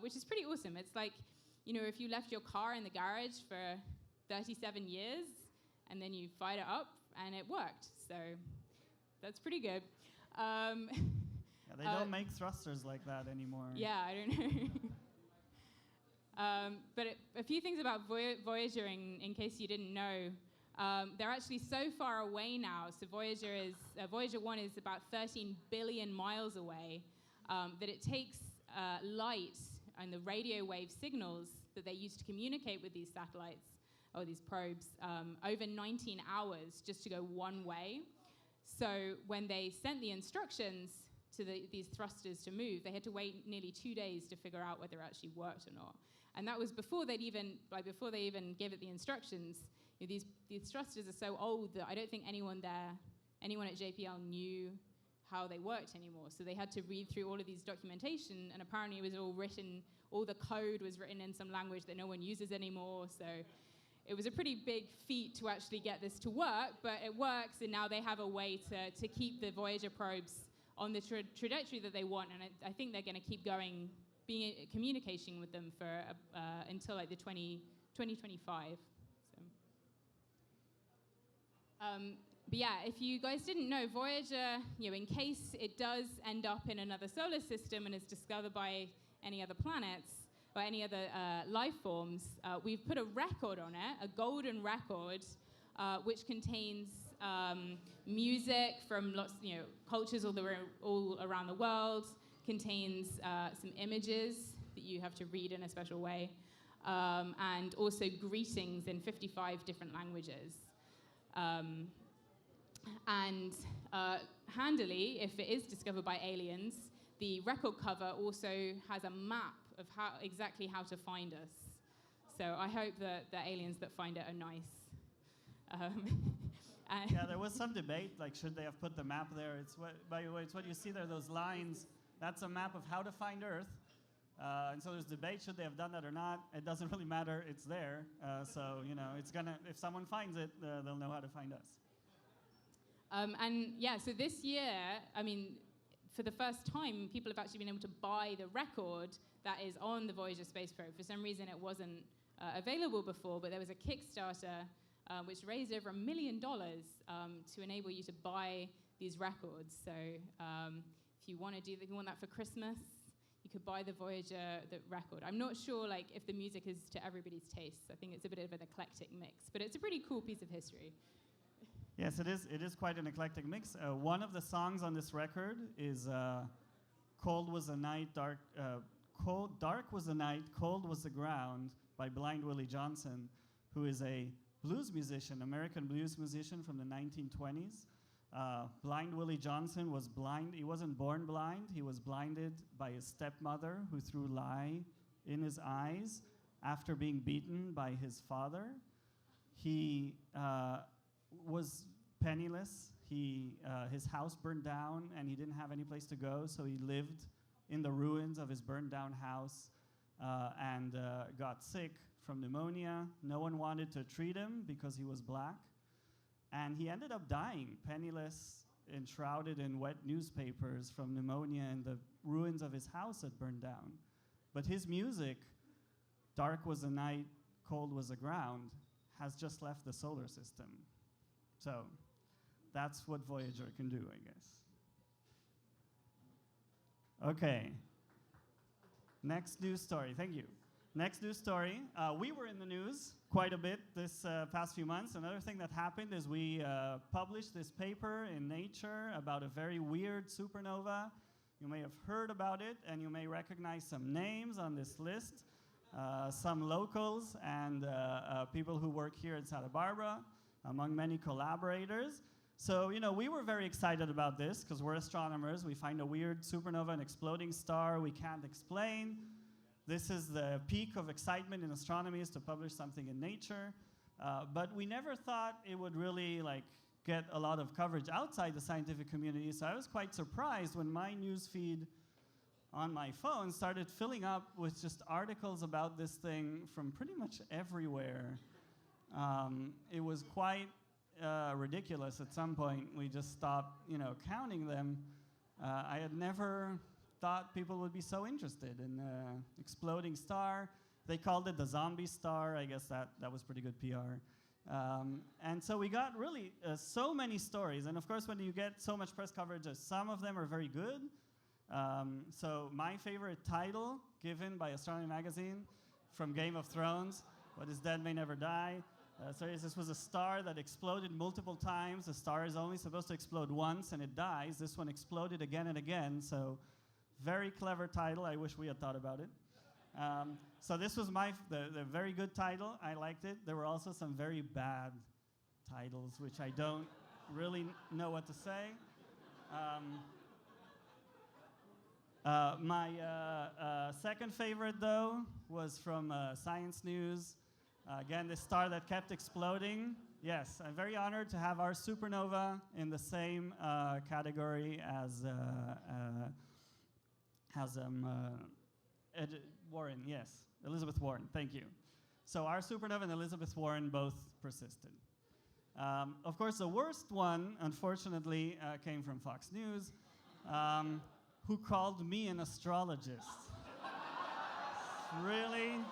which is pretty awesome. It's like, if you left your car in the garage for 37 years, and then you fired it up, and it worked. So that's pretty good. Yeah, they don't make thrusters like that anymore. Yeah, I don't know. But a few things about Voyager, in case you didn't know. They're actually so far away now. So Voyager 1 is about 13 billion miles away, that it takes light and the radio wave signals that they use to communicate with these satellites, or these probes, over 19 hours just to go one way. So when they sent the instructions to these thrusters to move, they had to wait nearly 2 days to figure out whether it actually worked or not. And that was before they even gave it the instructions. These thrusters are so old that I don't think anyone at JPL knew how they worked anymore. So they had to read through all of these documentation, and apparently it was all the code was written in some language that no one uses anymore. So it was a pretty big feat to actually get this to work, but it works, and now they have a way to keep the Voyager probes on the trajectory that they want, and I think they're going to keep going, communicating with them for until like the 2025. So. But yeah, if you guys didn't know, Voyager, in case it does end up in another solar system and is discovered by any other planets or any other life forms, we've put a record on it, a golden record, which contains music from lots, cultures all around the world, contains some images that you have to read in a special way, and also greetings in 55 different languages. And handily, if it is discovered by aliens, the record cover also has a map of exactly how to find us. So I hope that the aliens that find it are nice. Yeah, there was some debate, like should they have put the map there? By the way, it's what you see there, those lines. That's a map of how to find Earth. And so there's debate, should they have done that or not? It doesn't really matter, it's there. So, it's if someone finds it, they'll know how to find us. And yeah, so this year, for the first time, people have actually been able to buy the record that is on the Voyager space probe. For some reason, it wasn't available before, but there was a Kickstarter which raised over $1 million to enable you to buy these records. So if you want that for Christmas, you could buy the Voyager record. I'm not sure if the music is to everybody's tastes. I think it's a bit of an eclectic mix, but it's a pretty cool piece of history. Yes, it is. It is quite an eclectic mix. One of the songs on this record is "Cold Was the Night, Dark Was the Night, Cold Was the Ground" by Blind Willie Johnson, who is a blues musician, American blues musician from the 1920s. Blind Willie Johnson was blind. He wasn't born blind. He was blinded by his stepmother, who threw lye in his eyes after being beaten by his father. He was penniless. His house burned down, and he didn't have any place to go, so he lived in the ruins of his burned down house and got sick from pneumonia. No one wanted to treat him because he was black. And he ended up dying, penniless, enshrouded in wet newspapers from pneumonia, and the ruins of his house had burned down. But his music, "Dark Was the Night, Cold Was the Ground," has just left the solar system. So that's what Voyager can do, I guess. Okay. Next news story. Thank you. Next news story. We were in the news quite a bit this past few months. Another thing that happened is we published this paper in Nature about a very weird supernova. You may have heard about it, and you may recognize some names on this list. Some locals and people who work here in Santa Barbara, among many collaborators. So, we were very excited about this because we're astronomers. We find a weird supernova, an exploding star we can't explain. This is the peak of excitement in astronomy, is to publish something in Nature. But we never thought it would really get a lot of coverage outside the scientific community. So I was quite surprised when my news feed on my phone started filling up with just articles about this thing from pretty much everywhere. It was quite ridiculous at some point. We just stopped, counting them. I had never thought people would be so interested in exploding star. They called it the zombie star. I guess that was pretty good PR. And so we got really so many stories. And of course, when you get so much press coverage, some of them are very good. So my favorite title given by Astronomy magazine from Game of Thrones, "What is dead may never die." This was a star that exploded multiple times. A star is only supposed to explode once and it dies. This one exploded again and again. So very clever title. I wish we had thought about it. So this was the very good title. I liked it. There were also some very bad titles, which I don't really know what to say. My second favorite, though, was from Science News. Again, this star that kept exploding. Yes, I'm very honored to have our supernova in the same category as Warren. Yes, Elizabeth Warren. Thank you. So our supernova and Elizabeth Warren both persisted. Of course, the worst one, unfortunately, came from Fox News, who called me an astrologist. Really?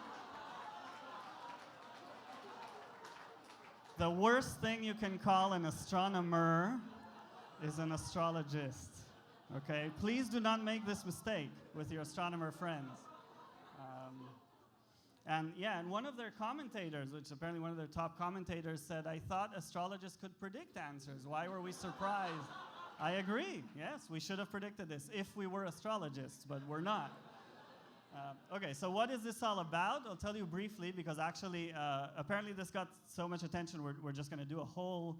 The worst thing you can call an astronomer is an astrologist. Okay? Please do not make this mistake with your astronomer friends. And one of their commentators, which apparently one of their top commentators, said, "I thought astrologists could predict answers. Why were we surprised?" I agree. Yes, we should have predicted this if we were astrologists, but we're not. Okay, so what is this all about? I'll tell you briefly, because actually, apparently this got so much attention, we're just going to do a whole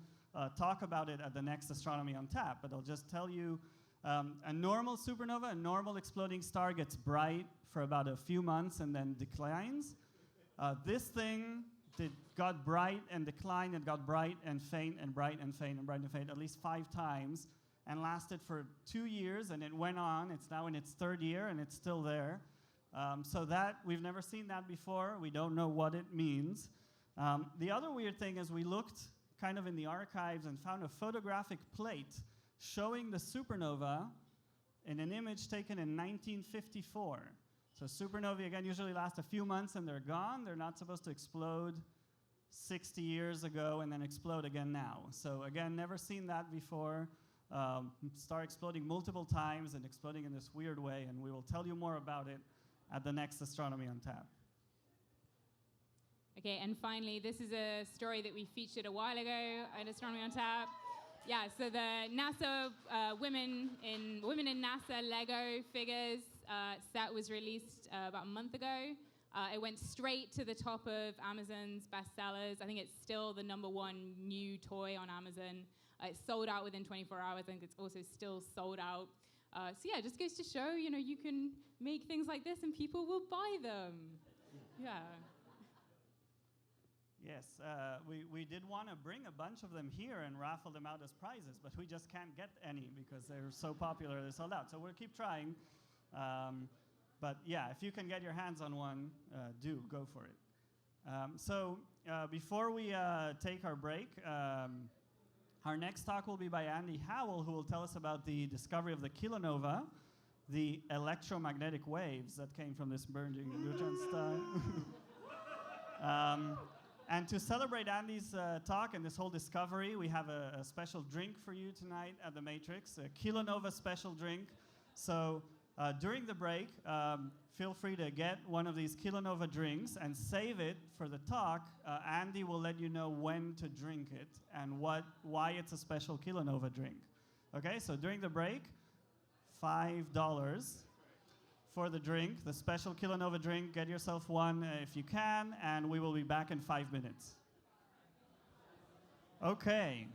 talk about it at the next Astronomy on Tap. But I'll just tell you, a normal supernova, a normal exploding star gets bright for about a few months and then declines. This thing got bright and declined and got bright and faint and bright and faint and bright and faint at least 5 times and lasted for 2 years, and it went on. It's now in its 3rd year and it's still there. So that, we've never seen that before. We don't know what it means. The other weird thing is we looked kind of in the archives and found a photographic plate showing the supernova in an image taken in 1954. So supernovae, again, usually last a few months and they're gone. They're not supposed to explode 60 years ago and then explode again now. So again, never seen that before. Star exploding multiple times and exploding in this weird way, and we will tell you more about it at the next Astronomy on Tap. Okay, and finally, this is a story that we featured a while ago at Astronomy on Tap. Yeah, so the NASA Women in NASA Lego figures set was released about a month ago. It went straight to the top of Amazon's bestsellers. I think it's still the #1 new toy on Amazon. It's sold out within 24 hours. I think it's also still sold out. So yeah, it just goes to show, you can make things like this and people will buy them. Yeah. Yes, we did want to bring a bunch of them here and raffle them out as prizes, but we just can't get any because they're so popular they're sold out. So we'll keep trying. But yeah, if you can get your hands on one, do go for it. So before we take our break, our next talk will be by Andy Howell, who will tell us about the discovery of the kilonova, the electromagnetic waves that came from this burning neutron star. And to celebrate Andy's talk and this whole discovery, we have a special drink for you tonight at the Matrix, a kilonova special drink. So During the break, feel free to get one of these Kilonova drinks and save it for the talk. Andy will let you know when to drink it and why it's a special Kilonova drink. Okay, so during the break, $5 for the drink, the special Kilonova drink. Get yourself one if you can, and we will be back in 5 minutes. Okay.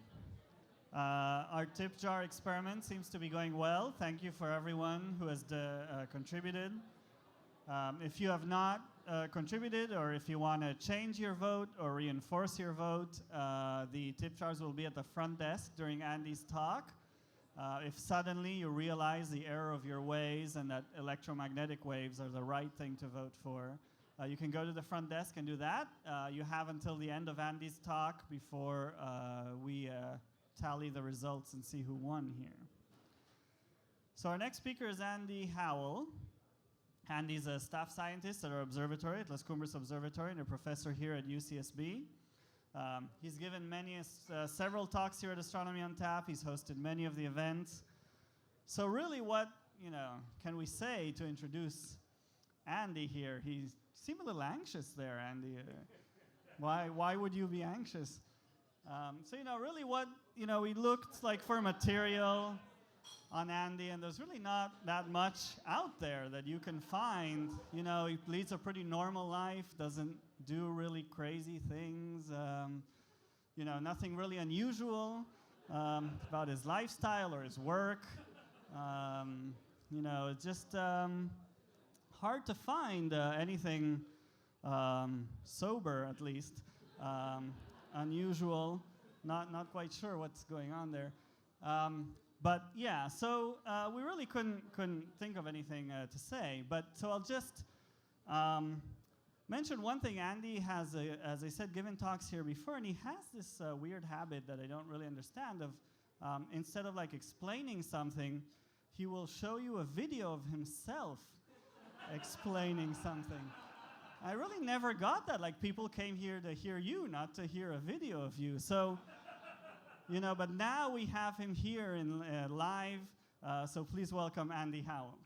Our tip jar experiment seems to be going well. Thank you for everyone who has contributed. If you have not contributed, or if you want to change your vote or reinforce your vote, the tip jars will be at the front desk during Andy's talk. If suddenly you realize the error of your ways and that electromagnetic waves are the right thing to vote for, you can go to the front desk and do that. You have until the end of Andy's talk before we tally the results and see who won here. So our next speaker is Andy Howell. Andy's a staff scientist at our observatory, at Las Cumbres Observatory, and a professor here at UCSB. He's given several talks here at Astronomy on Tap. He's hosted many of the events. So really what, can we say to introduce Andy here? He seemed a little anxious there, Andy. Why would you be anxious? So really what, we looked like for material on Andy, and there's really not that much out there that you can find. He leads a pretty normal life, doesn't do really crazy things, nothing really unusual about his lifestyle or his work. It's just hard to find anything sober, at least, unusual. Not quite sure what's going on there. But yeah, so we really couldn't think of anything to say. But so I'll just mention one thing. Andy has, as I said, given talks here before, and he has this weird habit that I don't really understand of instead of like explaining something, he will show you a video of himself explaining something. I really never got that. Like, people came here to hear you, not to hear a video of you. So, but now we have him here in live. So please welcome Andy Howell.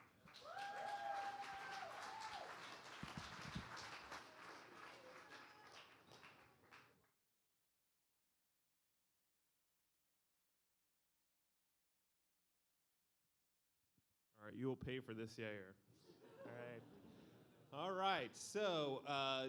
All right, you will pay for this, Yair. All right. All right, so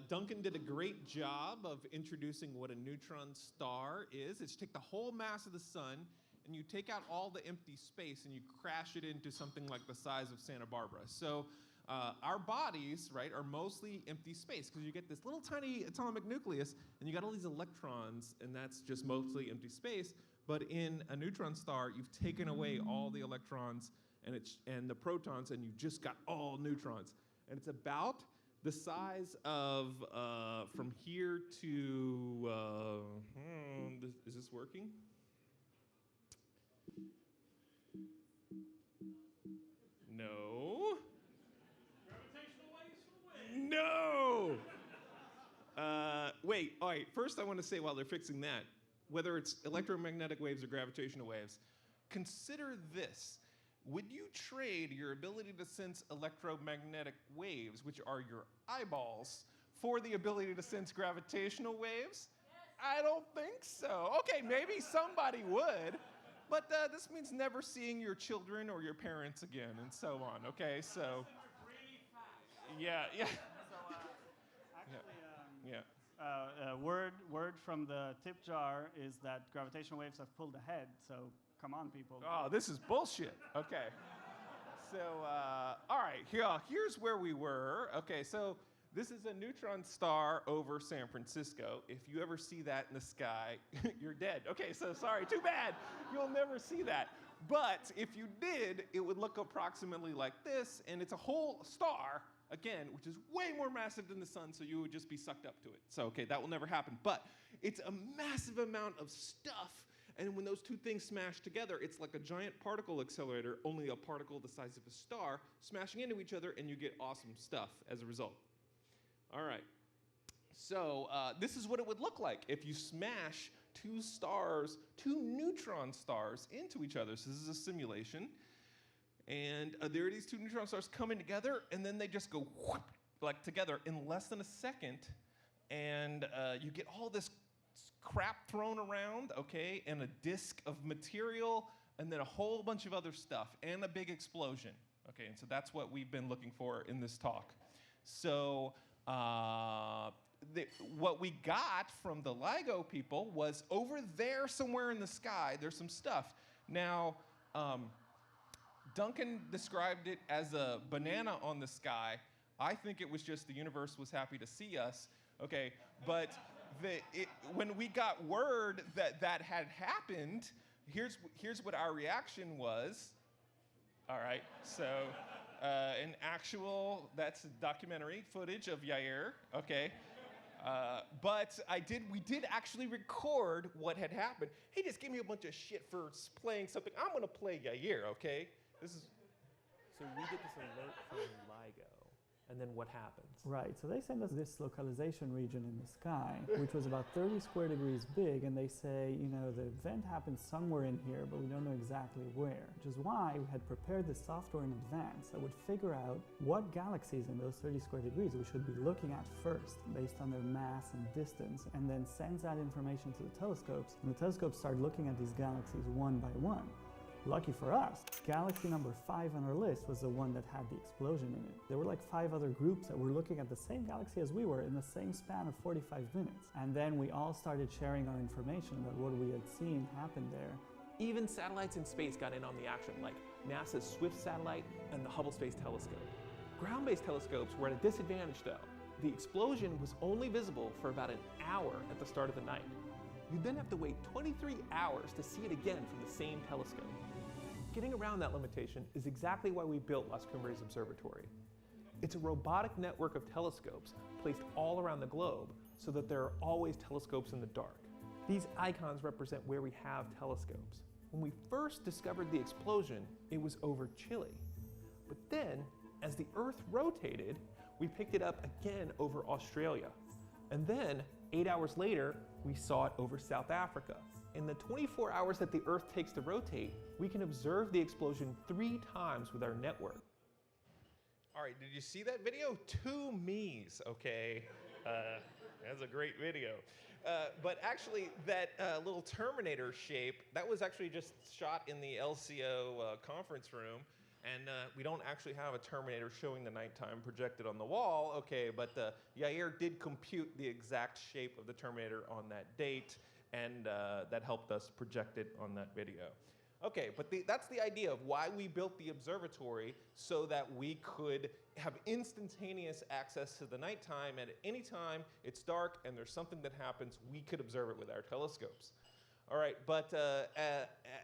Duncan did a great job of introducing what a neutron star is. It's you take the whole mass of the sun and you take out all the empty space and you crash it into something like the size of Santa Barbara. So our bodies, right, are mostly empty space because you get this little tiny atomic nucleus and you got all these electrons, and that's just mostly empty space. But in a neutron star, you've taken away all the electrons and the protons, and you've just got all neutrons. And it's about the size of, from here to, is this working? No. Gravitational waves for the win. No! Wait, all right, first I want to say while they're fixing that, whether it's electromagnetic waves or gravitational waves, consider this. Would you trade your ability to sense electromagnetic waves, which are your eyeballs, for the ability to sense gravitational waves? Yes. I don't think so. Okay, maybe somebody would, but this means never seeing your children or your parents again, and so on. Okay, so yeah. Word from the tip jar is that gravitational waves have pulled ahead. So. Come on, people. Oh, this is bullshit. Okay. So, all right, here's where we were. Okay, so this is a neutron star over San Francisco. If you ever see that in the sky, you're dead. Okay, so sorry, too bad. You'll never see that. But if you did, it would look approximately like this, and it's a whole star, again, which is way more massive than the sun, so you would just be sucked up to it. So, okay, that will never happen. But it's a massive amount of stuff. And when those two things smash together, it's like a giant particle accelerator, only a particle the size of a star, smashing into each other, and you get awesome stuff as a result. All right. So this is what it would look like if you smash two neutron stars into each other. So this is a simulation. And there are these two neutron stars coming together, and then they just go whoop, like together in less than a second. And you get all this crap thrown around, okay, and a disk of material, and then a whole bunch of other stuff, and a big explosion. Okay, and so that's what we've been looking for in this talk. So what we got from the LIGO people was over there somewhere in the sky, there's some stuff. Now, Duncan described it as a banana on the sky. I think it was just the universe was happy to see us, okay? But when we got word that that had happened, here's what our reaction was. All right, so that's documentary footage of Yair, okay? But we did actually record what had happened. He just gave me a bunch of shit for playing something. I'm gonna play Yair, okay? This is. So we get this alert from LIGO, and then what happens? Right, so they send us this localization region in the sky, which was about 30 square degrees big, and they say, you know, the event happened somewhere in here, but we don't know exactly where, which is why we had prepared this software in advance that would figure out what galaxies in those 30 square degrees we should be looking at first, based on their mass and distance, and then sends that information to the telescopes, and the telescopes start looking at these galaxies one by one. Lucky for us, galaxy number 5 on our list was the one that had the explosion in it. There were like 5 other groups that were looking at the same galaxy as we were in the same span of 45 minutes. And then we all started sharing our information about what we had seen happen there. Even satellites in space got in on the action, like NASA's Swift satellite and the Hubble Space Telescope. Ground-based telescopes were at a disadvantage though. The explosion was only visible for about an hour at the start of the night. You'd then have to wait 23 hours to see it again from the same telescope. Getting around that limitation is exactly why we built Las Cumbres Observatory. It's a robotic network of telescopes placed all around the globe so that there are always telescopes in the dark. These icons represent where we have telescopes. When we first discovered the explosion, it was over Chile. But then, as the Earth rotated, we picked it up again over Australia. And then, 8 hours later, we saw it over South Africa. In the 24 hours that the Earth takes to rotate, we can observe the explosion 3 times with our network. All right, did you see that video? 2 me's, okay? That's a great video. But actually, that little Terminator shape, that was actually just shot in the LCO conference room. And we don't actually have a Terminator showing the nighttime projected on the wall, okay, but Yair did compute the exact shape of the Terminator on that date, and that helped us project it on that video. Okay, but that's the idea of why we built the observatory, so that we could have instantaneous access to the nighttime, and at any time it's dark and there's something that happens, we could observe it with our telescopes. All right, but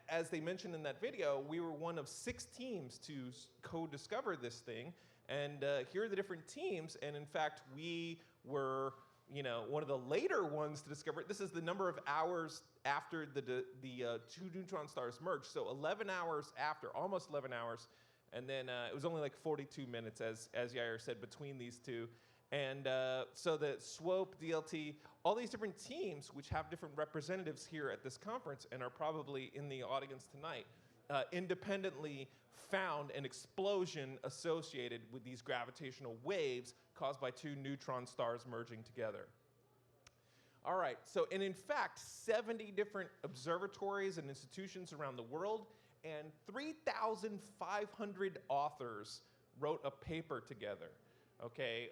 as they mentioned in that video, we were one of 6 teams to co-discover this thing, and here are the different teams, and in fact, we were, you know, one of the later ones to discover it. This is the number of hours after the 2 neutron stars merged, so 11 hours after, almost 11 hours, and then it was only like 42 minutes, as Yair said, between these two. And so the SWOPE, DLT, all these different teams, which have different representatives here at this conference and are probably in the audience tonight, independently found an explosion associated with these gravitational waves caused by 2 neutron stars merging together. All right, so, and in fact, 70 different observatories and institutions around the world, and 3,500 authors wrote a paper together. Okay,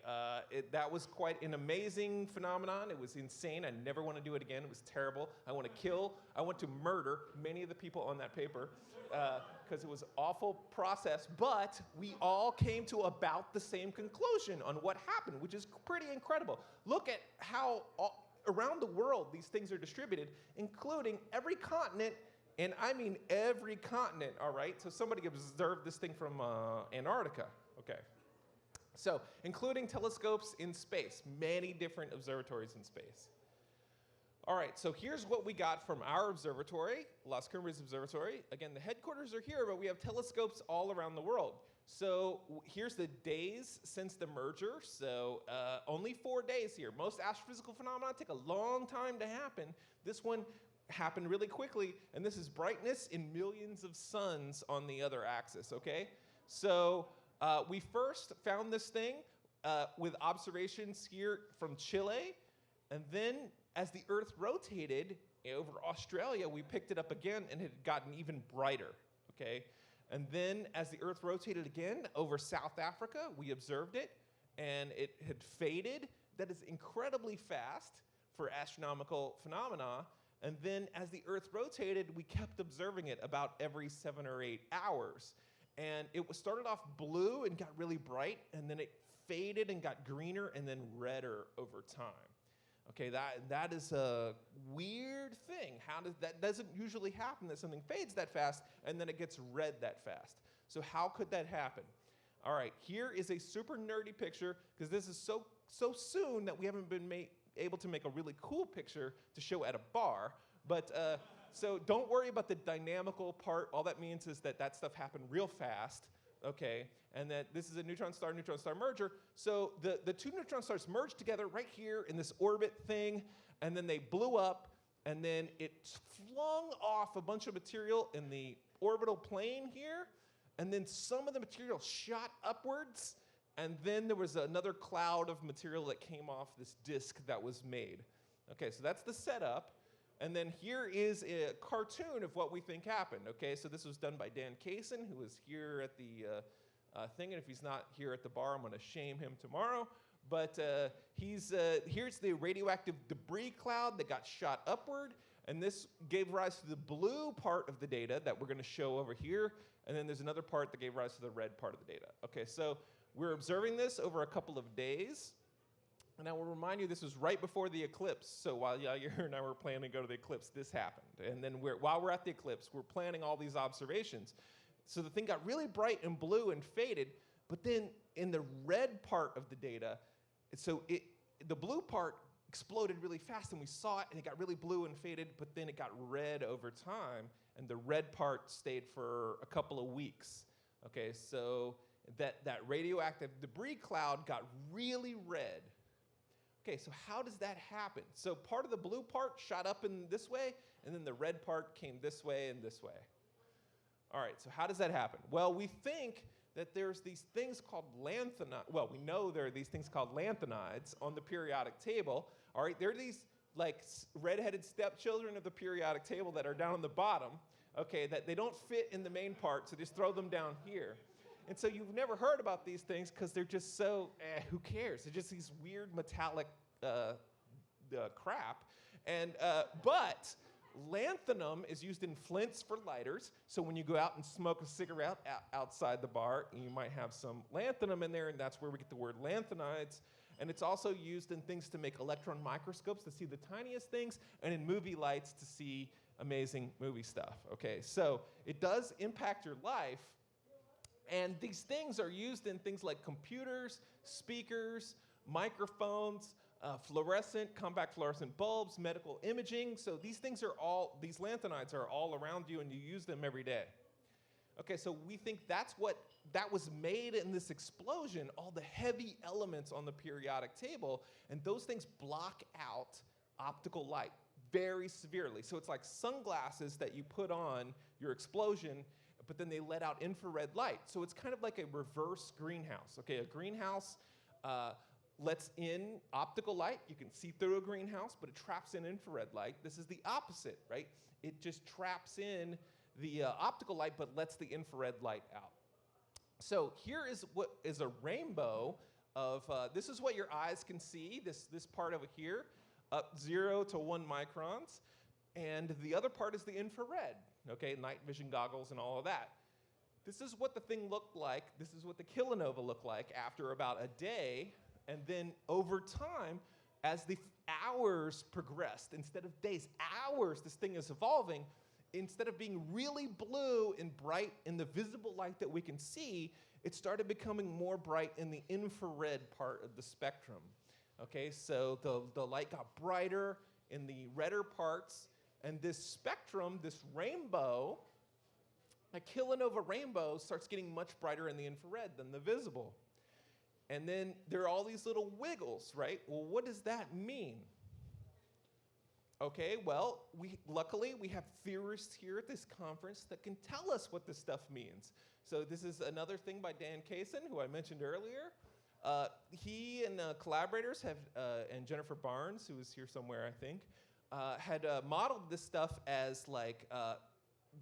that was quite an amazing phenomenon. It was insane. I never want to do it again. It was terrible. I want to murder many of the people on that paper because it was an awful process, but we all came to about the same conclusion on what happened, which is pretty incredible. Look at how around the world these things are distributed, including every continent, and I mean every continent, all right? So somebody observed this thing from Antarctica, okay? So, including telescopes in space, many different observatories in space. All right, so here's what we got from our observatory, Las Cumbres Observatory. Again, the headquarters are here, but we have telescopes all around the world. So here's the days since the merger. So only 4 days here. Most astrophysical phenomena take a long time to happen. This one happen really quickly, and this is brightness in millions of suns on the other axis, okay? So we first found this thing with observations here from Chile, and then as the Earth rotated over Australia, we picked it up again, and it had gotten even brighter, okay? And then as the Earth rotated again over South Africa, we observed it, and it had faded. That is incredibly fast for astronomical phenomena. And then as the Earth rotated, we kept observing it about every 7 or 8 hours. And it started off blue and got really bright, and then it faded and got greener and then redder over time. Okay, that is a weird thing. That doesn't usually happen, that something fades that fast and then it gets red that fast. So how could that happen? All right, here is a super nerdy picture, because this is so soon that we haven't been able to make a really cool picture to show at a bar. But so don't worry about the dynamical part. All that means is that stuff happened real fast, okay? And that this is a neutron star merger. So the two neutron stars merged together right here in this orbit thing, and then they blew up, and then it flung off a bunch of material in the orbital plane here, and then some of the material shot upwards, and then there was another cloud of material that came off this disk that was made. Okay, so that's the setup. And then here is a cartoon of what we think happened. Okay, so this was done by Dan Kaysen, who was here at the thing, and if he's not here at the bar, I'm going to shame him tomorrow. But here's the radioactive debris cloud that got shot upward, and this gave rise to the blue part of the data that we're going to show over here, and then there's another part that gave rise to the red part of the data. Okay, so we're observing this over a couple of days, and I will remind you this was right before the eclipse, so while Yair and I were planning to go to the eclipse, this happened. And then while we're at the eclipse, we're planning all these observations. So the thing got really bright and blue and faded, but then in the red part of the data, the blue part exploded really fast, and we saw it, and it got really blue and faded, but then it got red over time, and the red part stayed for a couple of weeks. Okay, so that radioactive debris cloud got really red. Okay, so how does that happen? So part of the blue part shot up in this way, and then the red part came this way and this way. All right, so how does that happen? Well, we think that there's these things called lanthanides. Well, we know there are these things called lanthanides on the periodic table. All right, they're these like redheaded stepchildren of the periodic table that are down on the bottom, okay, that they don't fit in the main part, so just throw them down here. And so you've never heard about these things because they're just so, who cares? They're just these weird metallic crap. And, but lanthanum is used in flints for lighters. So when you go out and smoke a cigarette outside the bar, you might have some lanthanum in there, and that's where we get the word lanthanides. And it's also used in things to make electron microscopes to see the tiniest things, and in movie lights to see amazing movie stuff. Okay, so it does impact your life. And these things are used in things like computers, speakers, microphones, compact fluorescent bulbs, medical imaging. So these lanthanides are all around you, and you use them every day. Okay, so we think that was made in this explosion, all the heavy elements on the periodic table, and those things block out optical light very severely. So it's like sunglasses that you put on your explosion, but then they let out infrared light. So it's kind of like a reverse greenhouse. Okay, a greenhouse lets in optical light. You can see through a greenhouse, but it traps in infrared light. This is the opposite, right? It just traps in the optical light, but lets the infrared light out. So here is what is a rainbow of, this is what your eyes can see, this part over here, up 0 to 1 microns. And the other part is the infrared, okay, night vision goggles and all of that. This is what the thing looked like. This is what the kilonova looked like after about a day. And then over time, as the hours progressed, instead of days, hours, this thing is evolving. Instead of being really blue and bright in the visible light that we can see, it started becoming more bright in the infrared part of the spectrum. Okay, so the light got brighter in the redder parts, and this spectrum, this rainbow, a kilonova rainbow, starts getting much brighter in the infrared than the visible. And then there are all these little wiggles, right? Well, what does that mean? Okay, well, luckily we have theorists here at this conference that can tell us what this stuff means. So this is another thing by Dan Kaysen, who I mentioned earlier. He and collaborators have, and Jennifer Barnes, who is here somewhere, I think, had modeled this stuff as like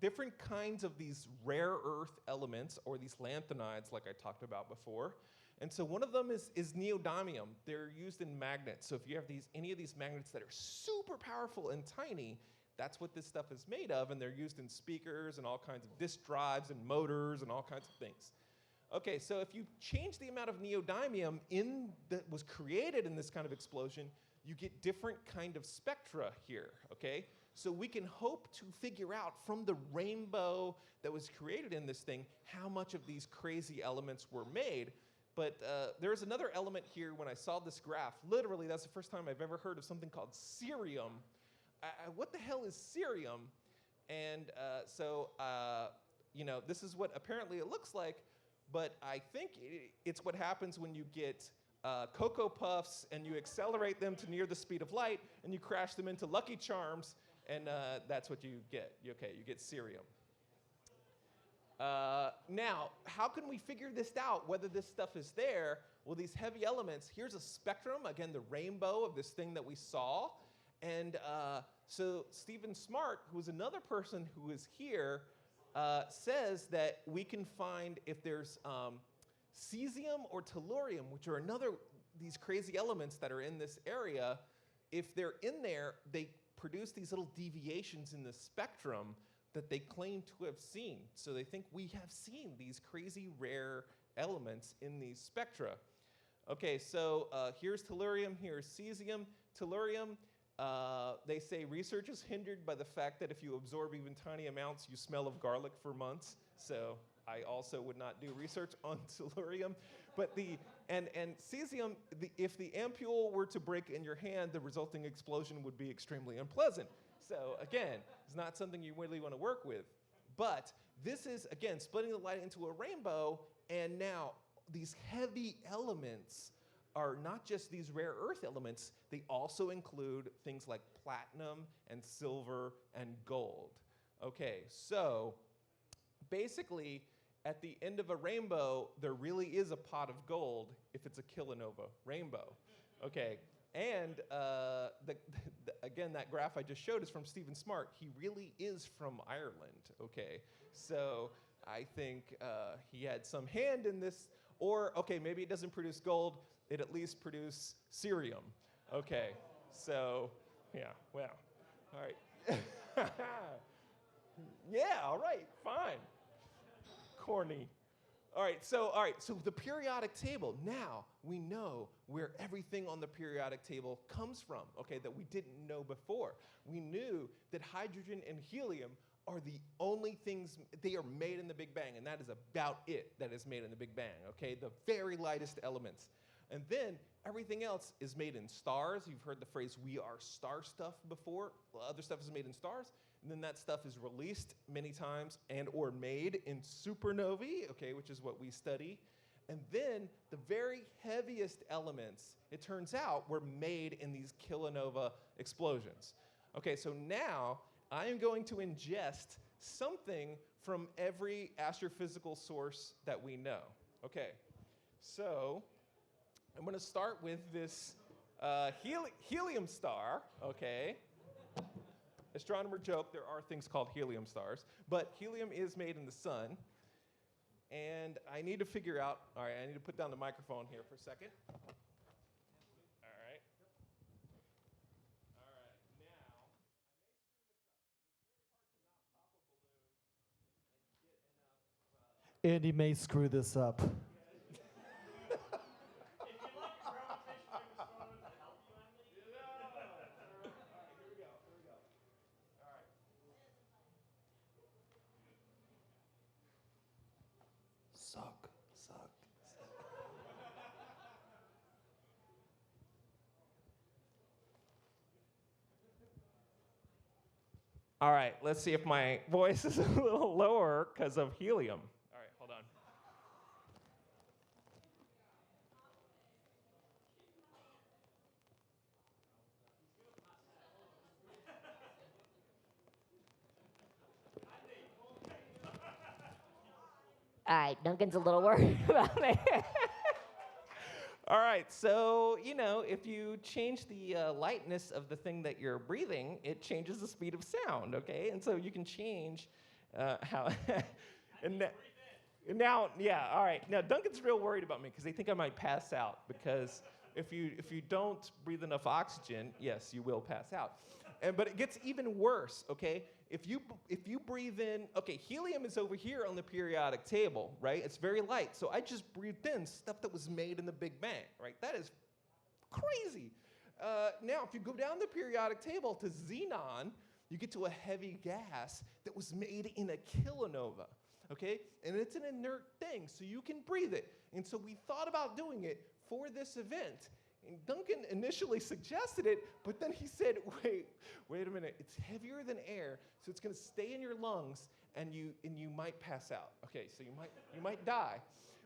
different kinds of these rare earth elements, or these lanthanides, like I talked about before. And so one of them is neodymium. They're used in magnets. So if you have any of these magnets that are super powerful and tiny, that's what this stuff is made of, and they're used in speakers and all kinds of disk drives and motors and all kinds of things. Okay, so if you change the amount of neodymium that was created in this kind of explosion, you get different kind of spectra here, okay? So we can hope to figure out from the rainbow that was created in this thing how much of these crazy elements were made. But there's another element here when I saw this graph. Literally, that's the first time I've ever heard of something called cerium. What the hell is cerium? And this is what apparently it looks like, but I think it's what happens when you get Cocoa Puffs and you accelerate them to near the speed of light and you crash them into Lucky Charms, and that's what you get. You get cerium. Now, how can we figure this out, whether this stuff is there? Well, these heavy elements, here's a spectrum, again, the rainbow of this thing that we saw. And so Stephen Smart, who's another person who is here, says that we can find if there's cesium or tellurium, which are these crazy elements that are in this area. If they're in there, they produce these little deviations in the spectrum that they claim to have seen. So they think we have seen these crazy rare elements in these spectra. Okay, so here's tellurium, here's cesium. Tellurium, they say research is hindered by the fact that if you absorb even tiny amounts, you smell of garlic for months. So I also would not do research on tellurium. But and cesium, if the ampule were to break in your hand, the resulting explosion would be extremely unpleasant. So again, it's not something you really want to work with. But this is, again, splitting the light into a rainbow, and now these heavy elements are not just these rare earth elements, they also include things like platinum and silver and gold. Okay, so basically, at the end of a rainbow, there really is a pot of gold if it's a kilonova rainbow. Okay, and again, that graph I just showed is from Stephen Smart. He really is from Ireland, okay? So I think he had some hand in this, or, okay, maybe it doesn't produce gold, it at least produces cerium. Okay, so, yeah, well, all right. Yeah, all right, fine. Corny. All right, so the periodic table, now we know where everything on the periodic table comes from, okay, that we didn't know before. We knew that hydrogen and helium are the only things, they are made in the Big Bang, and that is about it that is made in the Big Bang, okay, the very lightest elements. And then everything else is made in stars. You've heard the phrase, we are star stuff before. Well, other stuff is made in stars. And then that stuff is released many times and or made in supernovae, okay, which is what we study. And then the very heaviest elements, it turns out, were made in these kilonova explosions. Okay, so now I am going to ingest something from every astrophysical source that we know. Okay, so I'm going to start with this helium star, okay? Astronomer joke, there are things called helium stars, but helium is made in the sun. And I need to figure out, all right, I need to put down the microphone here for a second. All right. All right, now, I may screw this up, because it's very hard to not pop a balloon and get enough. Andy may screw this up. If you like gravitational experiment to help you, Andy. All right, here we go. All right. Suck. All right, let's see if my voice is a little lower because of helium. All right, hold on. All right, Duncan's a little worried about me. All right, so, you know, if you change the lightness of the thing that you're breathing, it changes the speed of sound, okay? And so you can change how... Now, yeah, all right. Now, Duncan's real worried about me because they think I might pass out because if you don't breathe enough oxygen, yes, you will pass out. But it gets even worse, okay? If you breathe in, okay, helium is over here on the periodic table, right? It's very light. So I just breathed in stuff that was made in the Big Bang, right? That is crazy. Now, if you go down the periodic table to xenon, you get to a heavy gas that was made in a kilonova, okay? And it's an inert thing, so you can breathe it. And so we thought about doing it for this event. And Duncan initially suggested it, but then he said, wait a minute, it's heavier than air, so it's gonna stay in your lungs, and you might pass out. Okay, so you might die.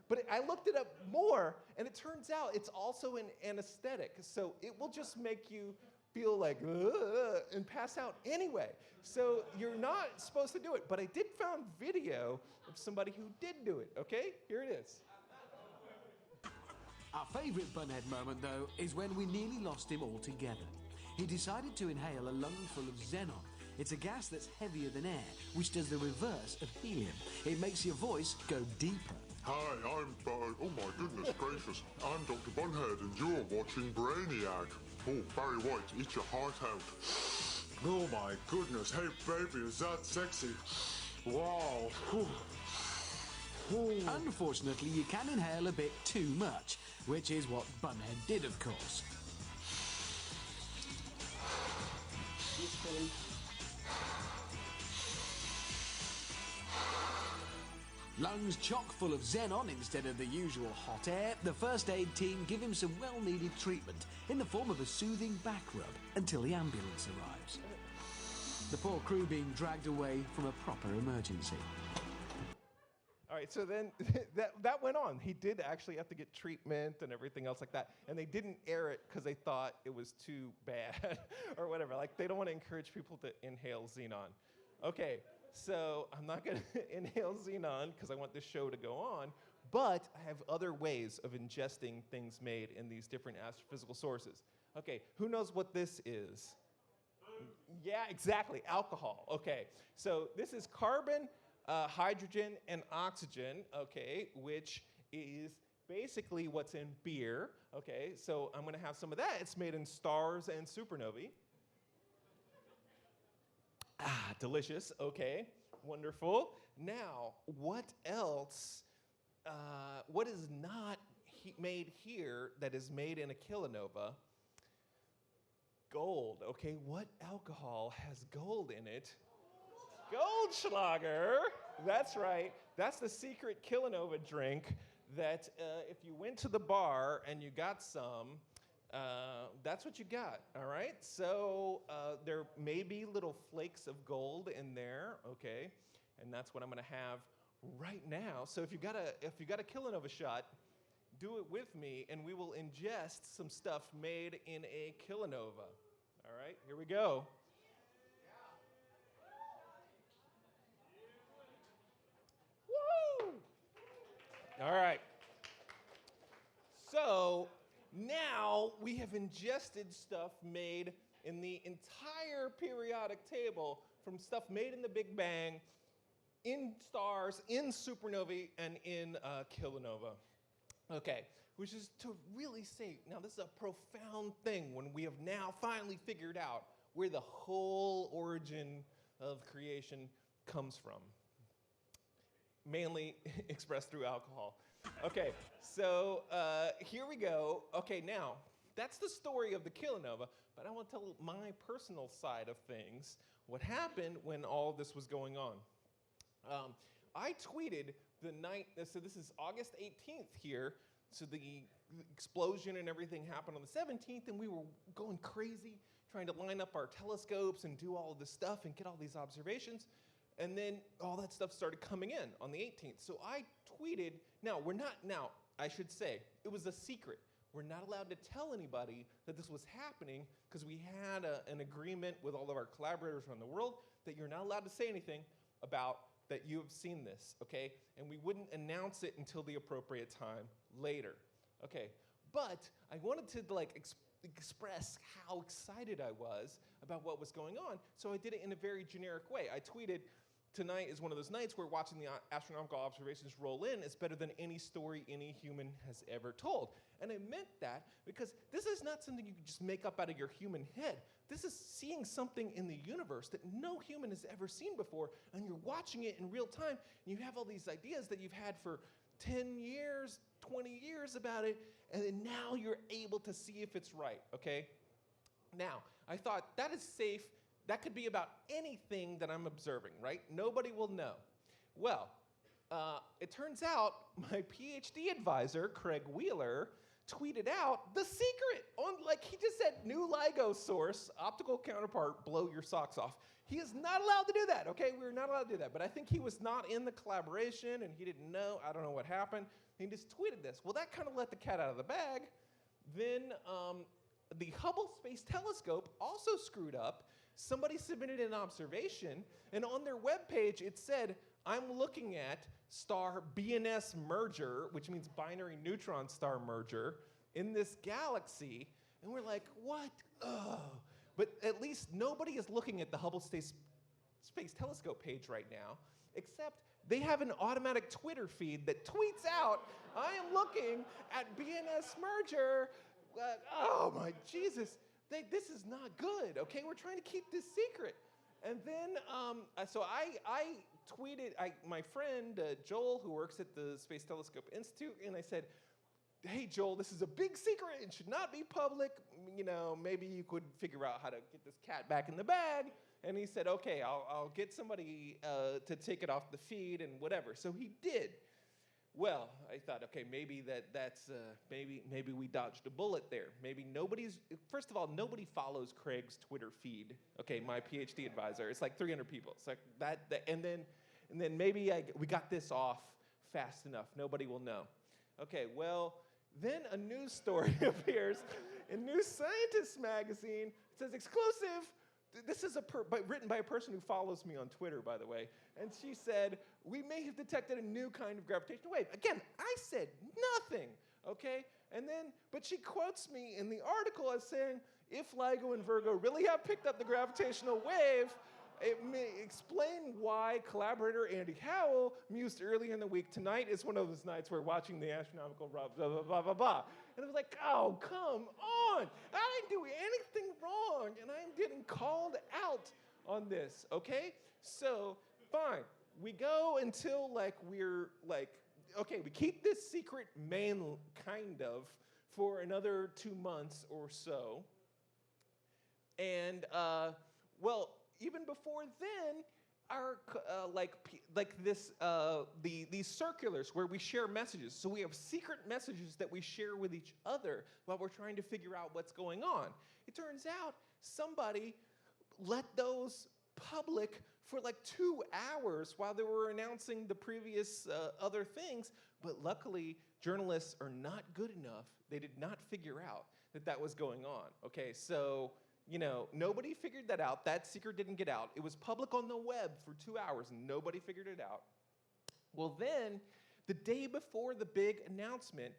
But I looked it up more, and it turns out it's also an anesthetic, so it will just make you feel like, and pass out anyway. So you're not supposed to do it, but I did found video of somebody who did do it, okay? Here it is. Our favourite Bunhead moment, though, is when we nearly lost him altogether. He decided to inhale a lungful of xenon. It's a gas that's heavier than air, which does the reverse of helium. It makes your voice go deeper. Hi, I'm oh my goodness gracious, I'm Dr. Bunhead and you're watching Brainiac. Oh, Barry White, eat your heart out. Oh my goodness, hey baby, is that sexy? Wow. Whew. Whew. Unfortunately, you can inhale a bit too much, which is what Bunhead did, of course. Lungs chock full of xenon instead of the usual hot air, the first aid team give him some well-needed treatment in the form of a soothing back rub until the ambulance arrives. The poor crew being dragged away from a proper emergency. All right, so then that went on. He did actually have to get treatment and everything else like that. And they didn't air it because they thought it was too bad or whatever. Like, they don't want to encourage people to inhale xenon. Okay, so I'm not going to inhale xenon because I want this show to go on. But I have other ways of ingesting things made in these different astrophysical sources. Okay, who knows what this is? Yeah, exactly, alcohol. Okay, so this is carbon, hydrogen, and oxygen, okay, which is basically what's in beer, okay? So I'm gonna have some of that. It's made in stars and supernovae. Ah, delicious, okay, wonderful. Now, what else, what is not made here that is made in a kilonova? Gold, okay, what alcohol has gold in it? Goldschlager, that's right. That's the secret kilonova drink that if you went to the bar and you got some, that's what you got, all right? So there may be little flakes of gold in there, okay? And that's what I'm gonna have right now. So if you got a kilonova shot, do it with me and we will ingest some stuff made in a kilonova. All right, here we go. Woo! All right. So now we have ingested stuff made in the entire periodic table from stuff made in the Big Bang, in stars, in supernovae, and in kilonova. Okay, which is to really say, now this is a profound thing when we have now finally figured out where the whole origin of creation comes from. Mainly expressed through alcohol. Okay, so here we go. Okay, now, that's the story of the kilonova, but I want to tell my personal side of things, what happened when all this was going on. I tweeted the night, so this is August 18th here, so the explosion and everything happened on the 17th, and we were going crazy trying to line up our telescopes and do all of this stuff and get all these observations. And then all that stuff started coming in on the 18th. So I tweeted, now I should say, it was a secret. We're not allowed to tell anybody that this was happening because we had an agreement with all of our collaborators around the world that you're not allowed to say anything about that you have seen this, okay? And we wouldn't announce it until the appropriate time later, okay? But I wanted to like express how excited I was about what was going on, so I did it in a very generic way. I tweeted, tonight is one of those nights where watching the astronomical observations roll in is better than any story any human has ever told. And I meant that because this is not something you can just make up out of your human head. This is seeing something in the universe that no human has ever seen before, and you're watching it in real time, and you have all these ideas that you've had for 10 years, 20 years about it, and then now you're able to see if it's right, okay? Now, I thought that is safe. That could be about anything that I'm observing, right? Nobody will know. Well, it turns out my PhD advisor, Craig Wheeler, tweeted out the secret on, like, he just said, new LIGO source, optical counterpart, blow your socks off. He is not allowed to do that, okay? We're not allowed to do that. But I think he was not in the collaboration and he didn't know. I don't know what happened. He just tweeted this. Well, that kind of let the cat out of the bag. Then the Hubble Space Telescope also screwed up. Somebody submitted an observation, and on their webpage it said, I'm looking at star BNS merger, which means binary neutron star merger, in this galaxy. And we're like, what? Oh. But at least nobody is looking at the Hubble Space Telescope page right now, except they have an automatic Twitter feed that tweets out, I am looking at BNS merger. Oh my Jesus. This is not good, okay? We're trying to keep this secret. And then, so I tweeted, my friend Joel, who works at the Space Telescope Institute, and I said, hey Joel, this is a big secret, it should not be public. You know, maybe you could figure out how to get this cat back in the bag. And he said, okay, I'll get somebody to take it off the feed and whatever. So he did. Well, I thought, okay, maybe maybe we dodged a bullet there. Maybe first of all, nobody follows Craig's Twitter feed. Okay, my PhD advisor. It's like 300 people. It's like that and then maybe we got this off fast enough. Nobody will know. Okay, well, then a news story appears in New Scientist magazine. It says exclusive. This is written by a person who follows me on Twitter, by the way. And she said, we may have detected a new kind of gravitational wave. Again, I said nothing, okay? But she quotes me in the article as saying, if LIGO and Virgo really have picked up the gravitational wave, it may explain why collaborator Andy Howell mused earlier in the week, tonight is one of those nights we're watching the astronomical blah, blah, blah, blah, blah. And I was like, oh, come on. I didn't do anything wrong, and I'm getting called out on this, okay? So, fine. We go until, okay, we keep this secret kind of, for another 2 months or so. And, well, even before then, our these circulars where we share messages. So we have secret messages that we share with each other while we're trying to figure out what's going on. It turns out somebody let those public for like 2 hours while they were announcing the previous other things. But luckily, journalists are not good enough. They did not figure out that was going on. Okay, so, you know, nobody figured that out. That secret didn't get out. It was public on the web for 2 hours, and nobody figured it out. Well, then, the day before the big announcement,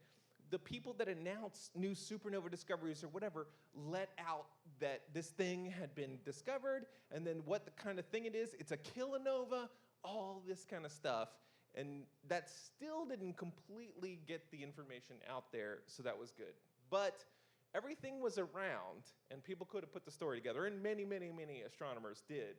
the people that announced new supernova discoveries or whatever let out that this thing had been discovered, and then what the kind of thing it is. It's a kilonova, all this kind of stuff. And that still didn't completely get the information out there, so that was good. But everything was around, and people could have put the story together, and many, many, many astronomers did.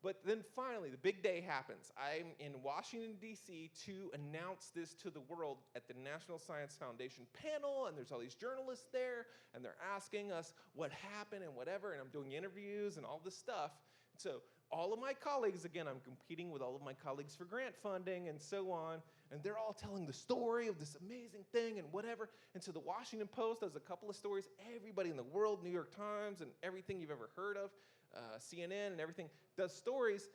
But then finally, the big day happens. I'm in Washington, D.C. to announce this to the world at the National Science Foundation panel, and there's all these journalists there, and they're asking us what happened and whatever, and I'm doing interviews and all this stuff. So all of my colleagues, again, I'm competing with all of my colleagues for grant funding and so on, and they're all telling the story of this amazing thing and whatever. And so the Washington Post does a couple of stories. Everybody in the world, New York Times and everything you've ever heard of, CNN and everything, does stories.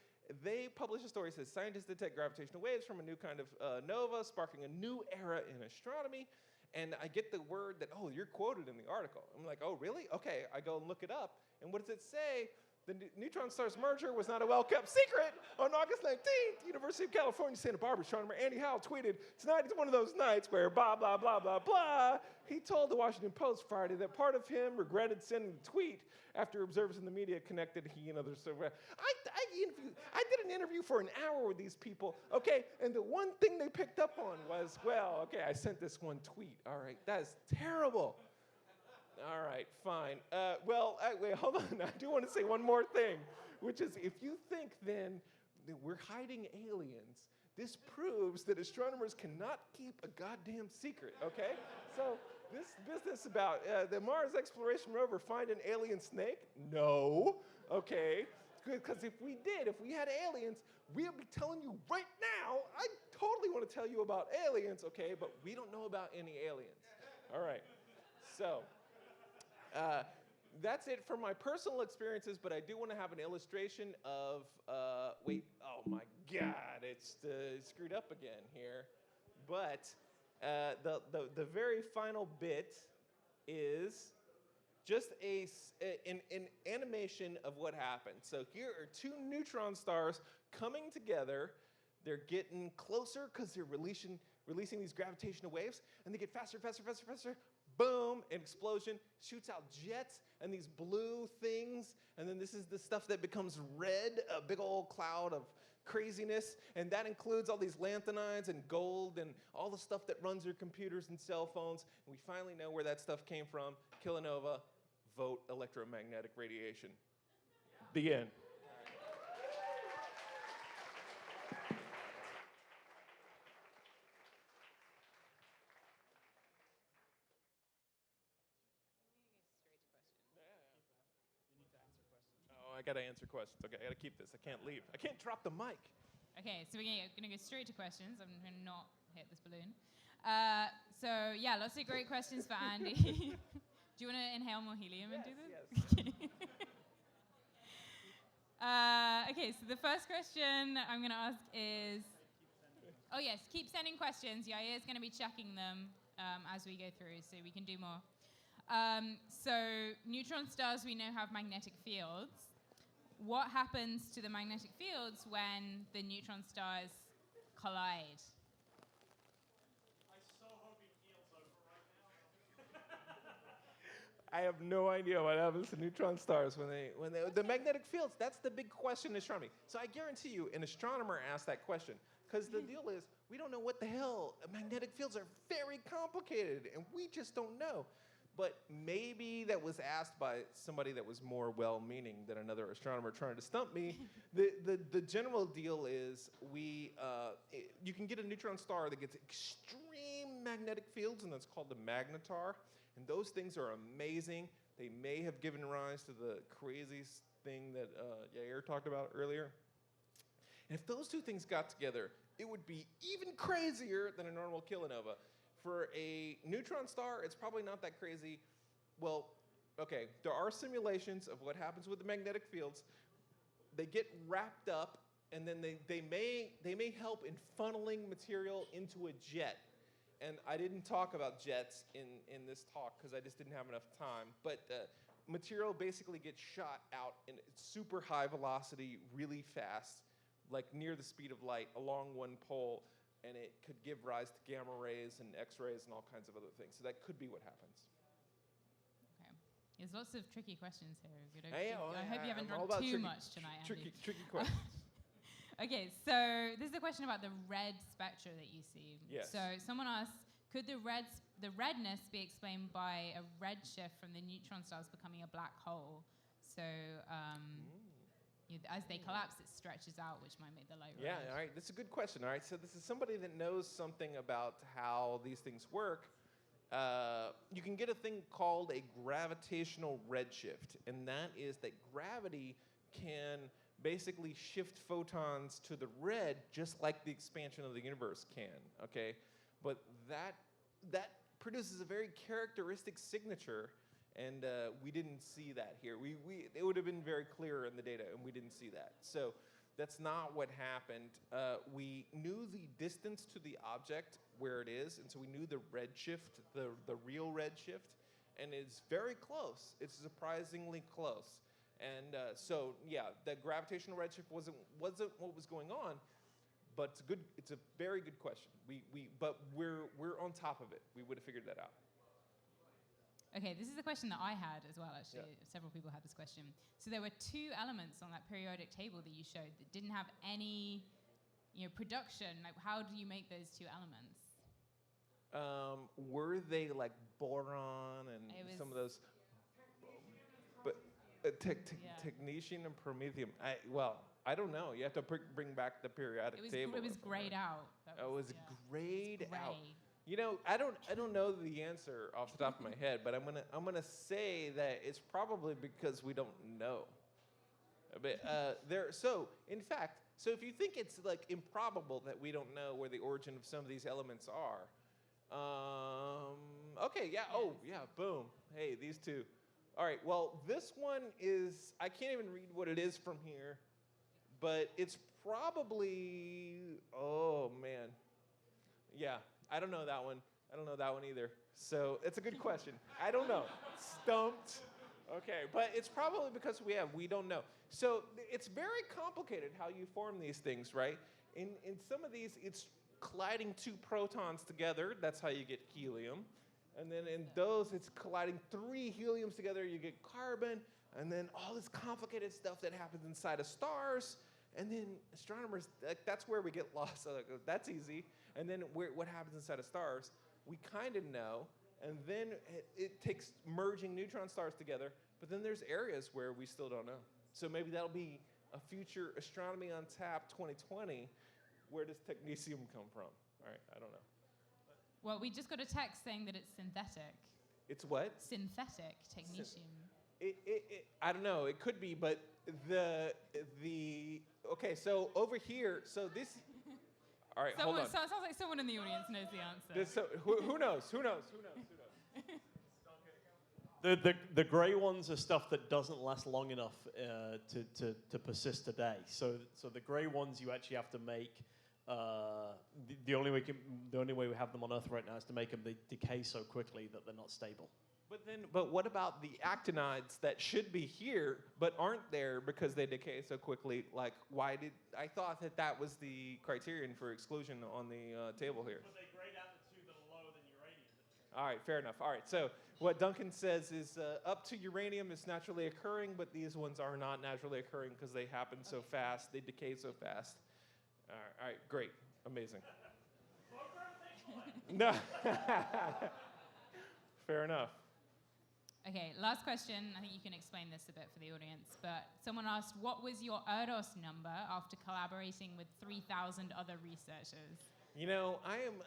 They publish a story that says, scientists detect gravitational waves from a new kind of nova, sparking a new era in astronomy. And I get the word that, oh, you're quoted in the article. I'm like, oh, really? Okay, I go and look it up. And what does it say? The neutron star's merger was not a well-kept secret. On August 19th, University of California, Santa Barbara astronomer Andy Howell tweeted, "Tonight is one of those nights where blah, blah, blah, blah, blah." He told the Washington Post Friday that part of him regretted sending the tweet after observers in the media connected he and others. I did an interview for an hour with these people, okay, and the one thing they picked up on was, well, okay, I sent this one tweet. All right, that is terrible. All right, fine. Wait, hold on. I do want to say one more thing, which is if you think then that we're hiding aliens, this proves that astronomers cannot keep a goddamn secret, okay? So this business about the Mars exploration rover find an alien snake? No, okay? Because if we had aliens, we'd be telling you right now, I totally want to tell you about aliens, okay? But we don't know about any aliens. All right, so that's it for my personal experiences, but I do want to have an illustration of, oh my God, it's screwed up again here. But the very final bit is just an animation of what happened. So here are two neutron stars coming together. They're getting closer because they're releasing these gravitational waves, and they get faster, faster, faster, faster. Boom, an explosion, shoots out jets and these blue things, and then this is the stuff that becomes red, a big old cloud of craziness, and that includes all these lanthanides and gold and all the stuff that runs your computers and cell phones, and we finally know where that stuff came from. Kilonova, vote electromagnetic radiation. The end. I gotta answer questions. Okay, I gotta keep this. I can't leave. I can't drop the mic. Okay, so we're gonna go straight to questions. I'm gonna not hit this balloon. So yeah, lots of great questions for Andy. Do you want to inhale more helium and do this? Yes. Okay, so the first question I'm gonna ask is, oh yes, keep sending questions. Yair is gonna be checking them as we go through, so we can do more. So neutron stars we know have magnetic fields. What happens to the magnetic fields when the neutron stars collide? I so hope he keels over right now. I have no idea what happens to neutron stars when the magnetic fields. That's the big question in astronomy. So I guarantee you, an astronomer asked that question because the deal is we don't know what the hell magnetic fields are. Very complicated, and we just don't know. But maybe that was asked by somebody that was more well-meaning than another astronomer trying to stump me. The general deal is you can get a neutron star that gets extreme magnetic fields, and that's called the magnetar. And those things are amazing. They may have given rise to the craziest thing that Yair talked about earlier. And if those two things got together, it would be even crazier than a normal kilonova. For a neutron star, it's probably not that crazy. Well, okay, there are simulations of what happens with the magnetic fields. They get wrapped up, and then they may help in funneling material into a jet. And I didn't talk about jets in this talk because I just didn't have enough time. But material basically gets shot out in super high velocity, really fast, like near the speed of light, along one pole. And it could give rise to gamma rays and X-rays and all kinds of other things. So that could be what happens. Okay. There's lots of tricky questions here. I hope you haven't drunk too much tonight, Andy. Tricky questions. Okay, so this is a question about the red spectra that you see. Yes. So someone asked, could the redness be explained by a redshift from the neutron stars becoming a black hole? So as they collapse, it stretches out, which might make the light red. Yeah, all right. That's a good question. All right, so this is somebody that knows something about how these things work. You can get a thing called a gravitational redshift, and that is that gravity can basically shift photons to the red just like the expansion of the universe can, okay? But that produces a very characteristic signature, and we didn't see that here. It would have been very clear in the data, and we didn't see that. So that's not what happened. We knew the distance to the object where it is, and so we knew the redshift, the real redshift, and it's very close. It's surprisingly close. And so, yeah, the gravitational redshift wasn't what was going on, but it's a very good question. But we're on top of it. We would have figured that out. Okay, this is a question that I had as well, actually. Yeah. Several people had this question. So there were two elements on that periodic table that you showed that didn't have any, production. Like, how do you make those two elements? Were they like boron and some of those? But technetium and promethium. I don't know. You have to bring back the periodic table. It was grayed out. It was grayed out. I don't know the answer off the top of my head, but I'm gonna say that it's probably because we don't know. But in fact, if you think it's like improbable that we don't know where the origin of some of these elements are, okay, yeah, oh yeah, boom, hey, these two. All right, well, this one is, I can't even read what it is from here, but it's probably, oh man, yeah. I don't know that one. I don't know that one either. So it's a good question. I don't know. Stumped. Okay, but it's probably because we don't know. So it's very complicated how you form these things, right? In some of these, it's colliding two protons together. That's how you get helium. And then in those, it's colliding three heliums together. You get carbon. And then all this complicated stuff that happens inside of stars. And then astronomers, that's where we get lost. So that's easy. And then what happens inside of stars, we kind of know. And then it takes merging neutron stars together. But then there's areas where we still don't know. So maybe that'll be a future Astronomy on Tap 2020. Where does technetium come from? All right, I don't know. Well, we just got a text saying that it's synthetic. It's what? Synthetic technetium. I don't know. It could be, but okay. So over here, so this. All right, hold on. So it sounds like someone in the audience knows the answer. Who knows? Who knows? The grey ones are stuff that doesn't last long enough to persist today. So the grey ones you actually have to make. The only way we have them on Earth right now is to make them decay so quickly that they're not stable. But what about the actinides that should be here but aren't there because they decay so quickly? Like, I thought that was the criterion for exclusion on the table here. But they grade out the two that are lower than uranium. All right, fair enough. All right, so what Duncan says is up to uranium is naturally occurring, but these ones are not naturally occurring because they happen so fast, they decay so fast. All right, great, amazing. No, fair enough. Okay, last question. I think you can explain this a bit for the audience. But someone asked, what was your ERDOS number after collaborating with 3,000 other researchers? I am,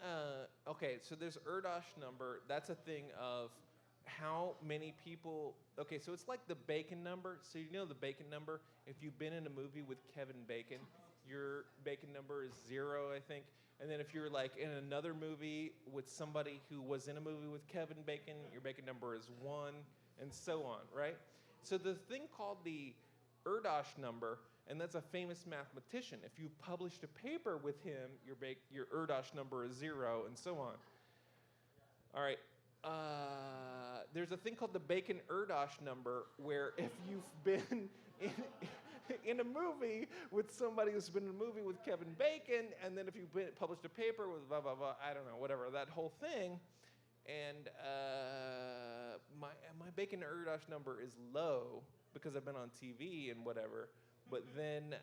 okay, so there's ERDOS number. That's a thing of how many people, okay, so it's like the Bacon number. So you know the Bacon number? If you've been in a movie with Kevin Bacon, your Bacon number is 0, I think. And then if you're like in another movie with somebody who was in a movie with Kevin Bacon, your Bacon number is 1, and so on, right? So the thing called the ERDOS number, and that's a famous mathematician. If you published a paper with him, your ERDOS number is 0, and so on. All right. There's a thing called the Bacon-ERDOS number, where if you've been in a movie with somebody who's been in a movie with Kevin Bacon, and then if you published a paper with blah, blah, blah, I don't know, whatever, that whole thing, and my Bacon-ERDOS number is low because I've been on TV and whatever, but then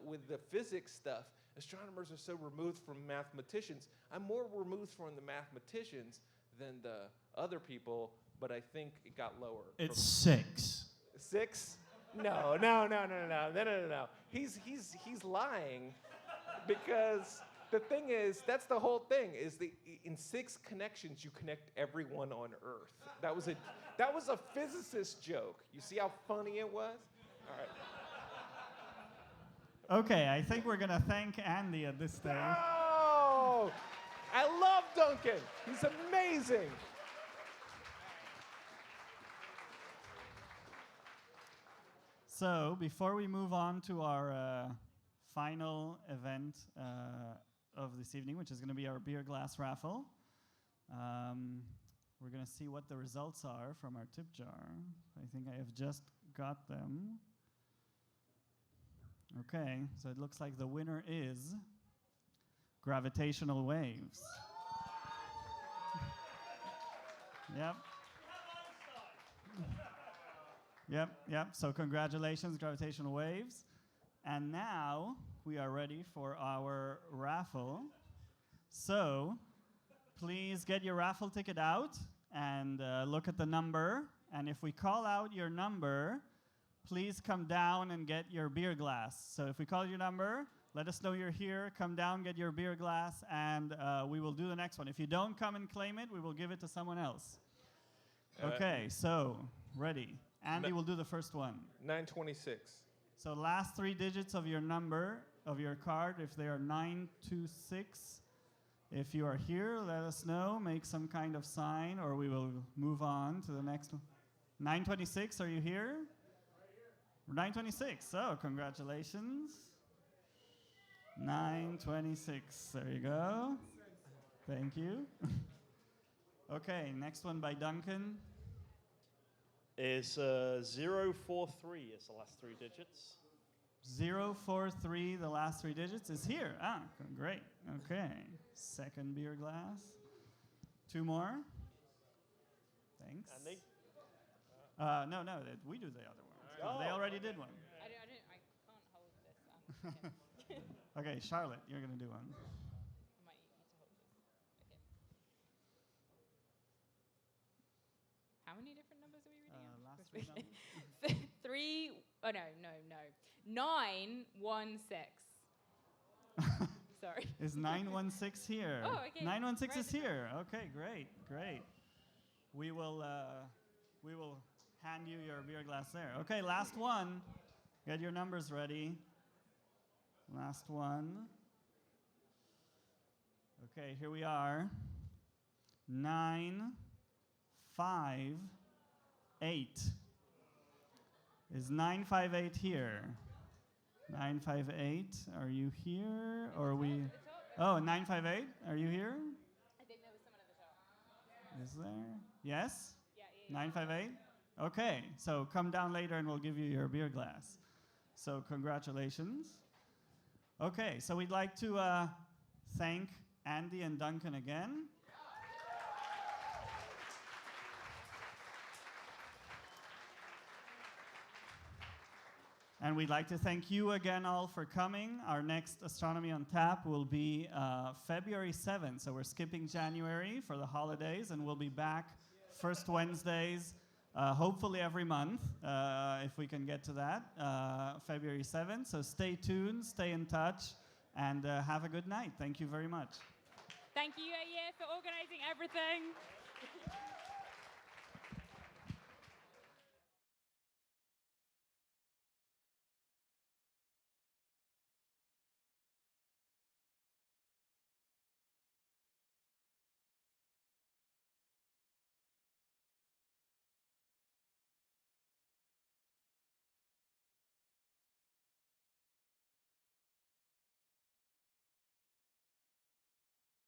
with the physics stuff, astronomers are so removed from mathematicians. I'm more removed from the mathematicians than the other people, but I think it got lower. It's 6. 6? No. He's lying, because the thing is, that's the whole thing. Is in 6 connections you connect everyone on Earth. That was a physicist joke. You see how funny it was? All right. Okay, I think we're gonna thank Andy at this stage. Oh, I love Duncan. He's amazing. So, before we move on to our final event of this evening, which is going to be our beer glass raffle, we're going to see what the results are from our tip jar. I think I have just got them. Okay, so it looks like the winner is gravitational waves. Yep. Yep. So congratulations, gravitational waves. And now we are ready for our raffle. So please get your raffle ticket out and look at the number. And if we call out your number, please come down and get your beer glass. So if we call your number, let us know you're here, come down, get your beer glass, and we will do the next one. If you don't come and claim it, we will give it to someone else. Okay, so, ready. Andy will do the first one. 926. So last 3 digits of your number, of your card, if they are 926. If you are here, let us know, make some kind of sign, or we will move on to the next one. 926, are you here? 926, so congratulations. 926, there you go. Thank you. Okay, next one by Duncan. Is 043 is the last 3 digits. 043, the last 3 digits, is here. Ah, great. Okay, second beer glass. 2 more. Thanks. Andy? No, we do the other one. Oh. They already did one. I can't hold this. Okay, Charlotte, you're going to do one. I might need to hold this. Okay. How many different numbers are we reading out? Last 3 numbers. 3, oh no. 916. Sorry. Is 916 here? Oh, okay. 916 Right is here. Okay, great. We will hand you your beer glass there. Okay, last one. Get your numbers ready. Last one. Okay, here we are. 958. Is 958 here? 958, are you here? Or are we? Oh, 958, are you here? I think there was someone at the top. Is there? Yes? Yeah. 958? Okay, so come down later and we'll give you your beer glass. So congratulations. Okay, so we'd like to thank Andy and Duncan again. And we'd like to thank you again all for coming. Our next Astronomy on Tap will be February 7th. So we're skipping January for the holidays, and we'll be back first Wednesdays, hopefully every month, if we can get to that, February 7th. So stay tuned, stay in touch, and have a good night. Thank you very much. Thank you, for organizing everything.